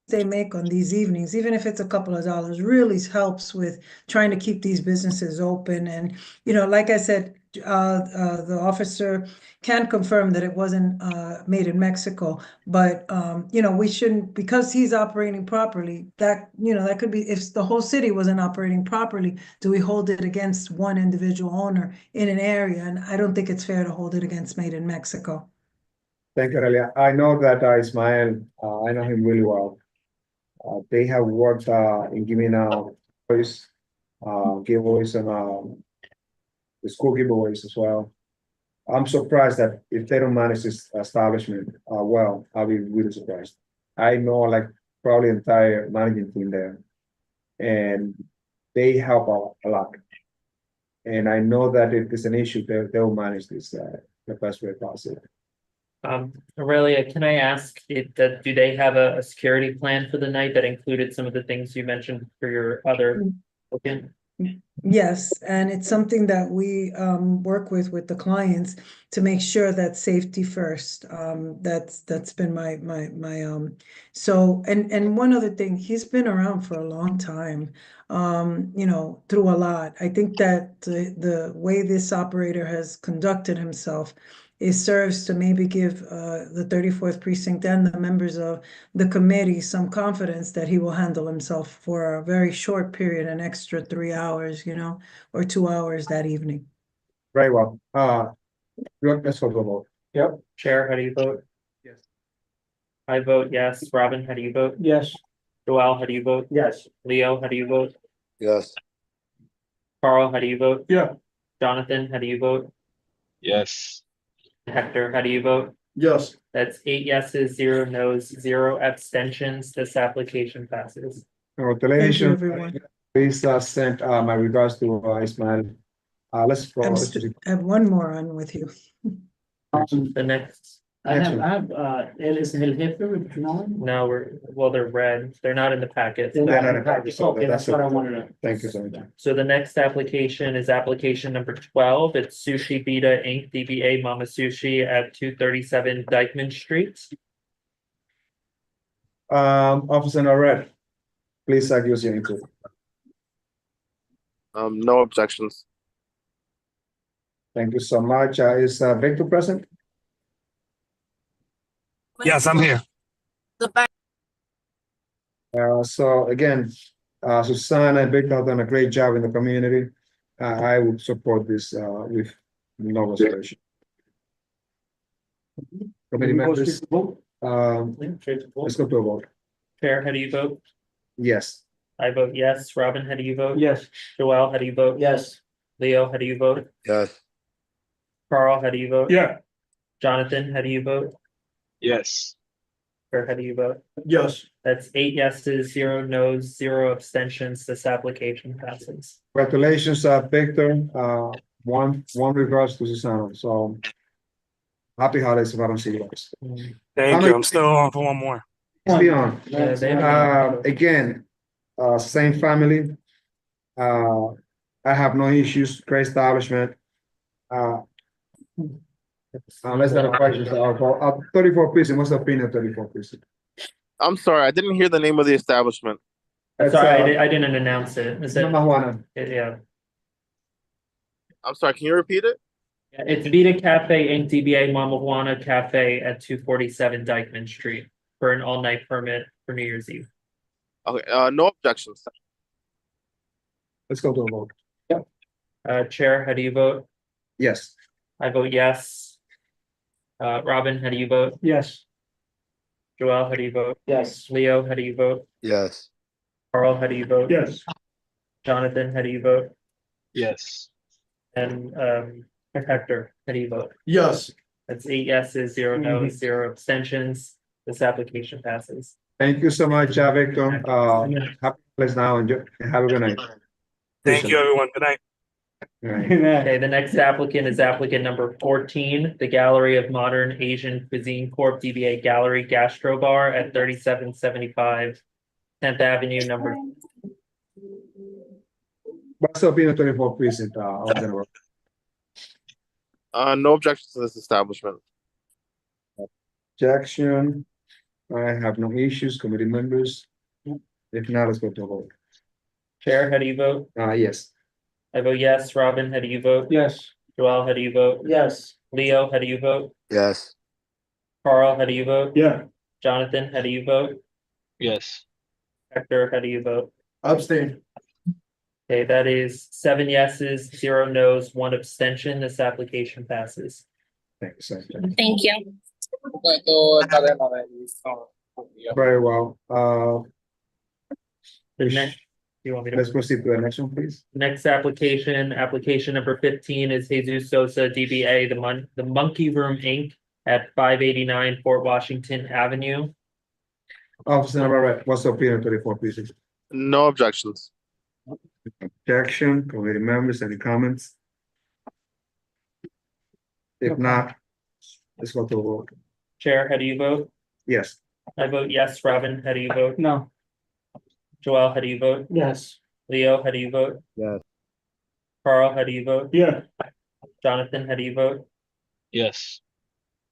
they make on these evenings, even if it's a couple of dollars, really helps with trying to keep these businesses open. And like I said, the officer can confirm that it wasn't made in Mexico, but we shouldn't, because he's operating properly, that that could be, if the whole city wasn't operating properly, do we hold it against one individual owner in an area? And I don't think it's fair to hold it against Made in Mexico. Thank you, Aurelia. I know that Ismael, I know him really well. They have worked in giving giveaways and the school giveaways as well. I'm surprised that if they don't manage this establishment well, I'll be really surprised. I know probably entire managing team there, and they help a lot. And I know that if there's an issue, they'll manage this the best way possible. Aurelia, can I ask do they have a security plan for the night that included some of the things you mentioned for your other bookend? Yes, and it's something that we work with the clients to make sure that safety first. That's been my so and one other thing, he's been around for a long time, through a lot. I think that the way this operator has conducted himself, it serves to maybe give the 34th precinct and the members of the committee some confidence that he will handle himself for a very short period, an extra 3 hours, or 2 hours that evening. Very well. Let's go to a vote. Yep. Chair, how do you vote? Yes. I vote yes. Robin, how do you vote? Yes. Joel, how do you vote? Yes. Leo, how do you vote? Yes. Carl, how do you vote? Yeah. Jonathan, how do you vote? Yes. Hector, how do you vote? Yes. That's 8 yeses, 0 no's, 0 abstentions. This application passes. Thank you, everyone. Please send my regards to Ismael. Let's go. I have one more on with you. The next. I have él es el jefe, no? No, they're red. They're not in the packet. They're not in the packet, so okay, that's what I wanted to. Thank you so much. So the next application is application number 12. It's Sushi Bita Inc., DBA Mama Sushi at 237 Dykeman Street. Officer Norred, please use your input. No objections. Thank you so much. Is Victor present? Yes, I'm here. So again, Susanna and Victor have done a great job in the community. I would support this with no reservation. Committee members, let's go to a vote. Chair, how do you vote? Yes. I vote yes. Robin, how do you vote? Yes. Joel, how do you vote? Yes. Leo, how do you vote? Yes. Carl, how do you vote? Yeah. Jonathan, how do you vote? Yes. Or how do you vote? Yes. That's 8 yeses, 0 no's, 0 abstentions. This application passes. Congratulations, Victor. One regards to Susanna. So happy holidays if I don't see you guys. Thank you. I'm still on for one more. Let's be on. Yeah, they have- Again, same family. I have no issues, great establishment. Unless there are questions, 34 precinct, what's the opinion of 34 precinct? I'm sorry, I didn't hear the name of the establishment. Sorry, I didn't announce it. Is it? Mama Juana. Yeah. I'm sorry, can you repeat it? It's Vita Cafe Inc. DBA Mama Juana Cafe at 247 Dykeman Street for an all-night permit for New Year's Eve. Okay, no objections. Let's go to a vote. Chair, how do you vote? Yes. I vote yes. Robin, how do you vote? Yes. Joel, how do you vote? Yes. Leo, how do you vote? Yes. Carl, how do you vote? Yes. Jonathan, how do you vote? Yes. And Hector, how do you vote? Yes. That's 8 yeses, 0 no's, 0 abstentions. This application passes. Thank you so much, Victor. Happy holidays now and have a good night. Thank you, everyone. Good night. All right. Okay, the next applicant is applicant number 14, the Gallery of Modern Asian Cuisine Corp. DBA Gallery Gastro Bar at 3775 10th Avenue, number. What's the opinion of 24 precinct, General? No objections to this establishment. Objection. I have no issues, committee members. If not, let's go to a vote. Chair, how do you vote? Yes. I vote yes. Robin, how do you vote? Yes. Joel, how do you vote? Yes. Leo, how do you vote? Yes. Carl, how do you vote? Yeah. Jonathan, how do you vote? Yes. Hector, how do you vote? Abstain. Okay, that is 7 yeses, 0 no's, 1 abstention. This application passes. Thank you, sir. Thank you. Very well. The next, you want me to? Let's proceed to the next one, please. Next application, application number 15 is Jesus Sosa, DBA, the Monkey Room Inc. at 589 Fort Washington Avenue. Officer Navarrete, what's the opinion of 34 precinct? No objections. Objection, committee members, any comments? If not, let's go to a vote. Chair, how do you vote? Yes. I vote yes. Robin, how do you vote? No. Joel, how do you vote? Yes. Leo, how do you vote? Yes. Carl, how do you vote? Yeah. Jonathan, how do you vote? Yes.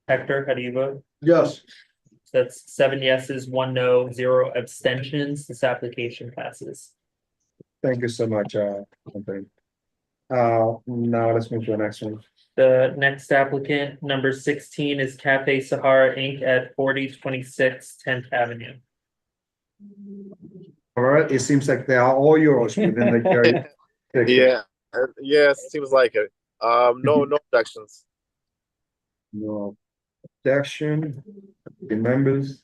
Hector, how do you vote? Yes. That's 7 yeses, 1 no, 0 abstentions. This application passes. Thank you so much, Anthony. Now let's move to the next one. The next applicant, number 16, is Cafe Sahara Inc. at 4026 10th Avenue. All right, it seems like they are all yours within the area. Yeah, yes, seems like it. No objections. No objection. The members,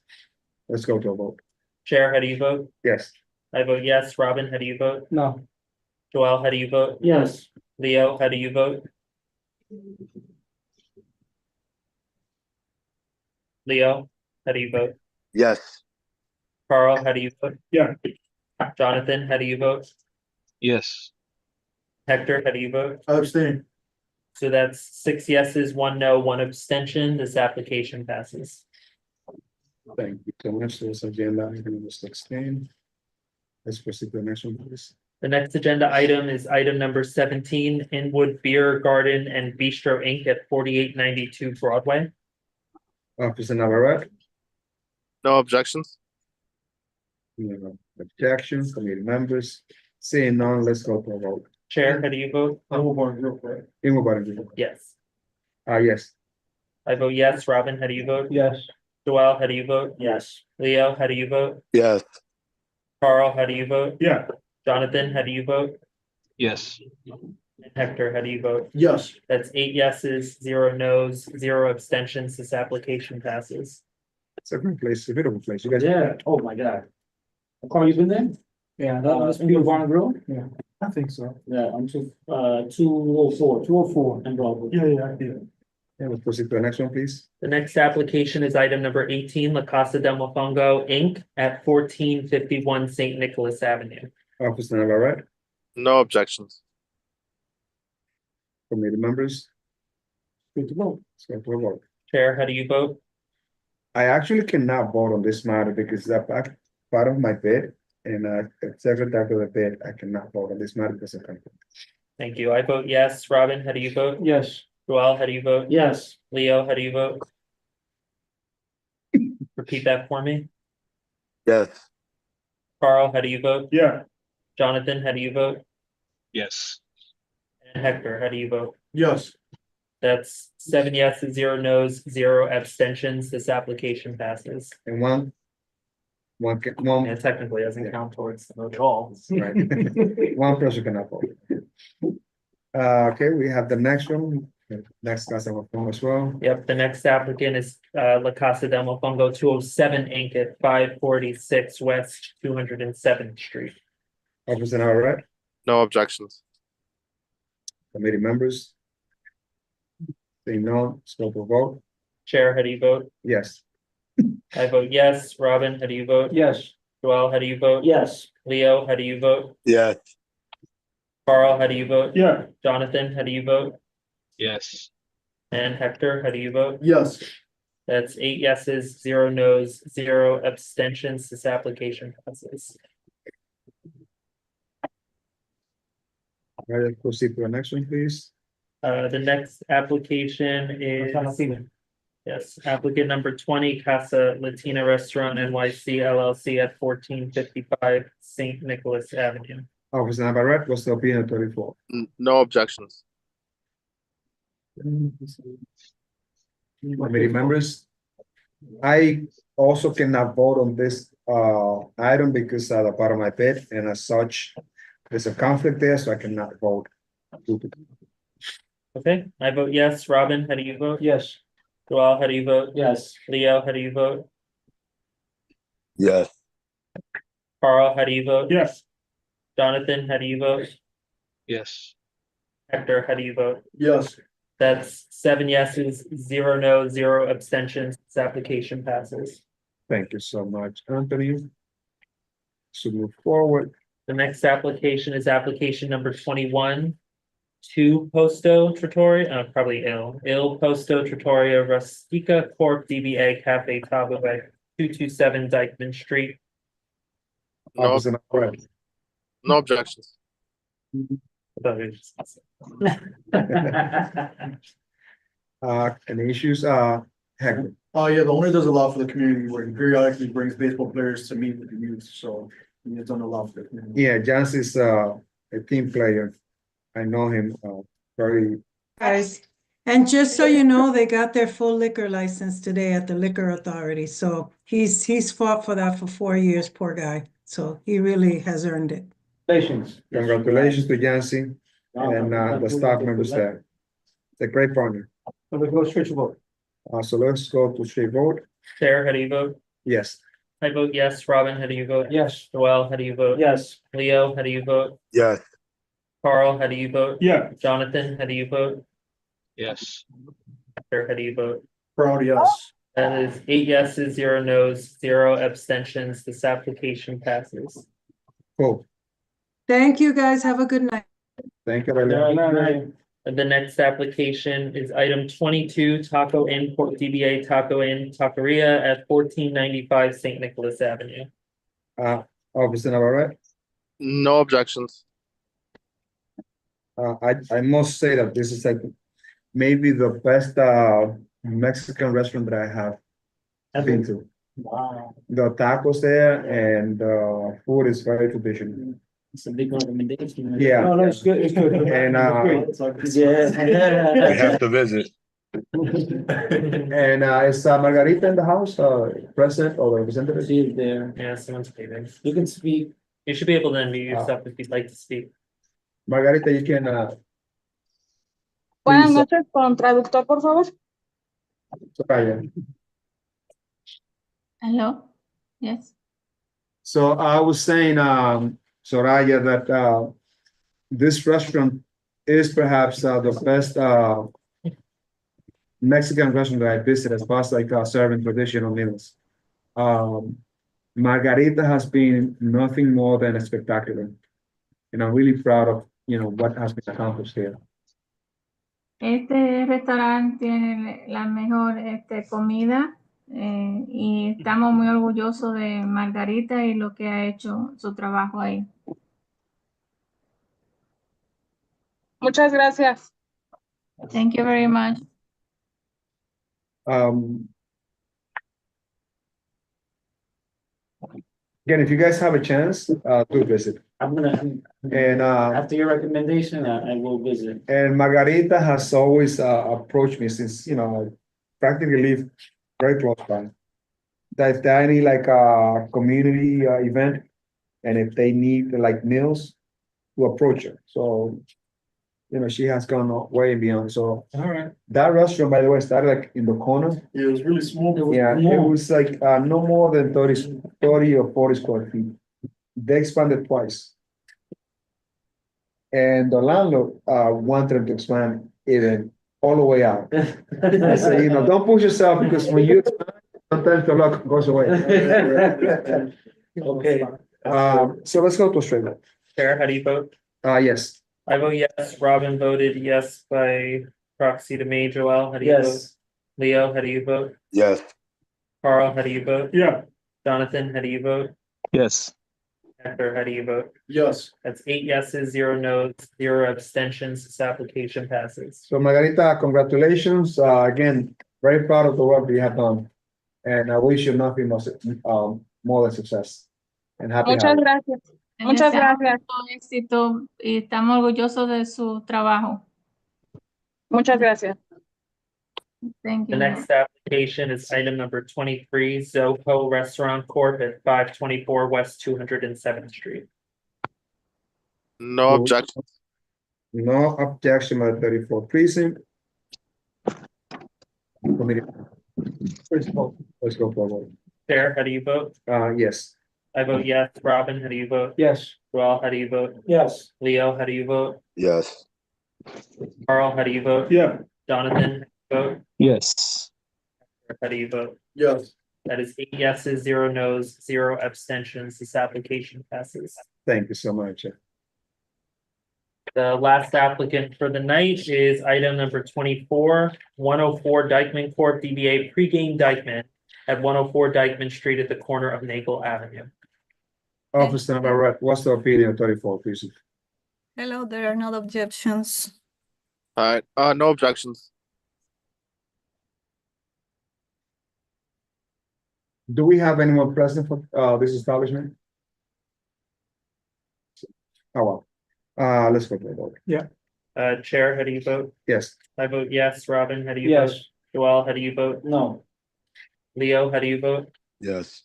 let's go to a vote. Chair, how do you vote? Yes. I vote yes. Robin, how do you vote? No. Joel, how do you vote? Yes. Leo, how do you vote? Leo, how do you vote? Yes. Carl, how do you vote? Yeah. Jonathan, how do you vote? Yes. Hector, how do you vote? Abstain. So that's 6 yeses, 1 no, 1 abstention. This application passes. Thank you so much. This agenda item number 16. Let's proceed to the next one, please. The next agenda item is item number 17, Inwood Beer Garden and Bistro Inc. at 4892 Broadway. Officer Navarrete, No objections. no objections, committee members, seeing none, let's go to a vote. Chair, how do you vote? Inwood. Yes. Yes. I vote yes. Robin, how do you vote? Yes. Joel, how do you vote? Yes. Leo, how do you vote? Yes. Carl, how do you vote? Yeah. Jonathan, how do you vote? Yes. And Hector, how do you vote? Yes. That's 8 yeses, 0 nos, 0 abstentions. This application passes. It's a great place, a beautiful place. You guys. Yeah, oh my God. Carl, you been there? Yeah, In Varna Grove? yeah, I think so. Yeah, I'm 204 and Broadway. Yeah. Yeah, let's proceed to the next one, please. The next application is item number 18, La Casa del Mofongo, Inc. at 1451 St. Nicholas Avenue. Officer Navarrete, No objections. committee members, Good to go. let's go to a vote. Chair, how do you vote? I actually cannot vote on this matter because that part of my bid, and as secretary of the bid, I cannot vote on this matter because of conflict. Thank you. I vote yes. Robin, how do you vote? Yes. Joel, how do you vote? Yes. Leo, how do you vote? Repeat that for me. Yes. Carl, how do you vote? Yeah. Jonathan, how do you vote? Yes. And Hector, how do you vote? Yes. That's 7 yeses, 0 nos, 0 abstentions. This application passes. And one, And it technically doesn't count towards the vote at all. right. One person cannot vote. Okay, we have the next one, next customer phone as well. Yep, the next applicant is La Casa del Mofongo 207 Inc. at 546 West 207th Street. Officer Navarrete, No objections. committee members. Seeing none, scope of vote, Chair, how do you vote? yes. I vote yes. Robin, how do you vote? Yes. Joel, how do you vote? Yes. Leo, how do you vote? Yes. Carl, how do you vote? Yeah. Jonathan, how do you vote? Yes. And Hector, how do you vote? Yes. That's 8 yeses, 0 nos, 0 abstentions. This application passes. All right, let's proceed to the next one, please. The next application is, yes, applicant number 20, Casa Latina Restaurant NYC LLC at 1455 St. Nicholas Avenue. Officer Navarrete, what's the opinion of 34? No objections. Committee members. I also cannot vote on this item because of the part of my bid, and as such, there's a conflict there, so I cannot vote. Okay, I vote yes. Robin, how do you vote? Yes. Joel, how do you vote? Yes. Leo, how do you vote? Yes. Carl, how do you vote? Yes. Jonathan, how do you vote? Yes. Hector, how do you vote? Yes. That's 7 yeses, 0 no, 0 abstentions. This application passes. Thank you so much, Anthony. So move forward. The next application is application number 21. To Posto Trattoria, probably Il Posto Trattoria Rustica Corp. DBA Cafe Tabo at 227 Dykeman Street. No, Officer Navarrete. no objections. Any issues, Hector? Yeah, the owner does a lot for the community where he periodically brings baseball players to meet with the youth, so he has done a lot for the community. Yeah, Jans is a team player. I know him very. Guys, and just so you know, they got their full liquor license today at the Liquor Authority. So he's fought for that for 4 years, poor guy. So he really has earned it. Congratulations to Jancy and the staff members there. It's a great partner. So we go straight to vote. So let's go to straight vote. Chair, how do you vote? Yes. I vote yes. Robin, how do you vote? Yes. Joel, how do you vote? Yes. Leo, how do you vote? Yes. Carl, how do you vote? Yeah. Jonathan, how do you vote? Yes. Hector, how do you vote? Proud, yes. That is 8 yeses, 0 nos, 0 abstentions. This application passes. Cool. Thank you, guys. Have a good night. Thank you very much. And the next application is item 22, Taco Inn, Port DBA Taco Inn Taqueria at 1495 St. Nicholas Avenue. Officer Navarrete. No objections. I must say that this is like maybe the best Mexican restaurant that I have been to. Wow. The tacos there and the food is very traditional. It's a big recommendation. Yeah. No, it's good. It's good. And Yeah. We have to visit. And is Margarita in the house, present or representative? She's there. Yeah, someone's waving. You can speak. You should be able to unmute yourself if you'd like to speak. Margarita, you can, Buenas please, noches, con traductor, por favor. Soraya. Hello? Yes. So I was saying, Soraya, that this restaurant is perhaps the best Mexican restaurant that I visited as far as like serving traditional meals. Margarita has been nothing more than spectacular. And I'm really proud of, what has been accomplished here. Este restaurante tiene la mejor comida y estamos muy orgullosos de Margarita y lo que ha hecho su trabajo ahí. Muchas gracias. Thank you very much. Again, if you guys have a chance, do visit. I'm gonna, And after your recommendation, I will visit. and Margarita has always approached me since, I practically live very close by. That if there any like community event, and if they need like meals, to approach her. So, she has gone way beyond. So All right. that restaurant, by the way, started like in the corner. It was really small. Yeah, it was like no more than 30 or 40 square feet. They expanded twice. And the landlord wanted to expand even all the way out. I say, don't push yourself because when you expand, sometimes the luck goes away. Okay. So let's go to Australia. Chair, how do you vote? Yes. I vote yes. Robin voted yes by proxy to me. Joel, how do you vote? Yes. Leo, how do you vote? Yes. Carl, how do you vote? Yeah. Jonathan, how do you vote? Yes. Hector, how do you vote? Yes. That's 8 yeses, 0 noes, 0 abstentions. This application passes. So Margarita, congratulations. Again, very proud of the work that you have done. And I wish you nothing more than success. And happy Muchas holidays. gracias. Muchas gracias. Éxito y estamos orgullosos de su trabajo. Muchas gracias. Thank The you. next application is item number 23, Zoho Restaurant Corp. at 524 West 207th Street. No objection. No objection by 34 precinct. Committee. Let's go forward. Chair, how do you vote? Yes. I vote yes. Robin, how do you vote? Yes. Joel, how do you vote? Yes. Leo, how do you vote? Yes. Carl, how do you vote? Yeah. Jonathan, how do you vote? Yes. How do you vote? Yes. That is 8 yeses, 0 noes, 0 abstentions. This application passes. Thank you so much. The last applicant for the night is item number 24, 104 Dykeman Corp. DBA Pregame Dykeman at 104 Dykeman Street at the corner of Nagle Avenue. Officer Navarrete, what's the opinion of 34 precinct? Hello, there are no objections. All right, no objections. Do we have anyone present for this establishment? Oh, well. Let's go for the vote. Yeah. Chair, how do you vote? Yes. I vote yes. Robin, how do you Yes. vote? Joel, how do you vote? No. Leo, how do you vote? Yes.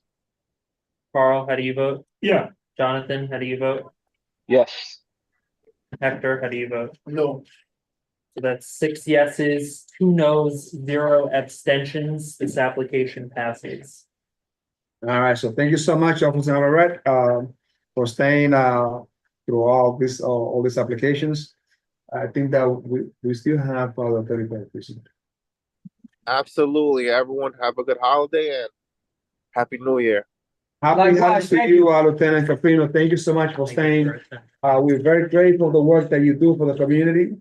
Carl, how do you vote? Yeah. Jonathan, how do you vote? Yes. Hector, how do you vote? No. So that's 6 yeses, 2 noes, 0 abstentions. This application passes. All right, so thank you so much, Officer Navarrete, for staying through all these applications. I think that we still have the 35 precinct. Absolutely. Everyone have a good holiday and Happy New Year. Happy holidays to you, Lieutenant Caprino. Thank you so much for staying. We're very grateful for the work that you do for the community.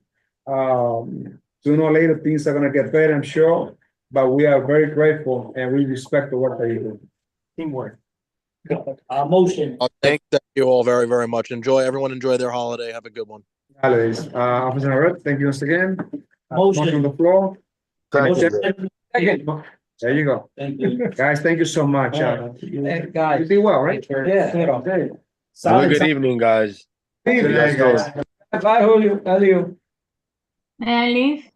Sooner or later, things are gonna get better, I'm sure, but we are very grateful and we respect the work that you do. Teamwork. Motion. Thank you all very, very much. Everyone enjoy their holiday. Have a good one. Holidays. Officer Navarrete, thank you once again. Motion. On the floor. Motion. There you go. Thank you. Guys, thank you so much. Guys. You did well, right? Yeah. Have a good evening, guys. Good night, guys. Bye, Julio. Adios. May I leave?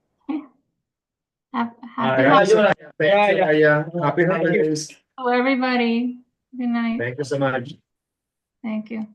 Happy Thank you, holidays Soraya. Happy holidays. to everybody. Good night. Thank you so much. Thank you.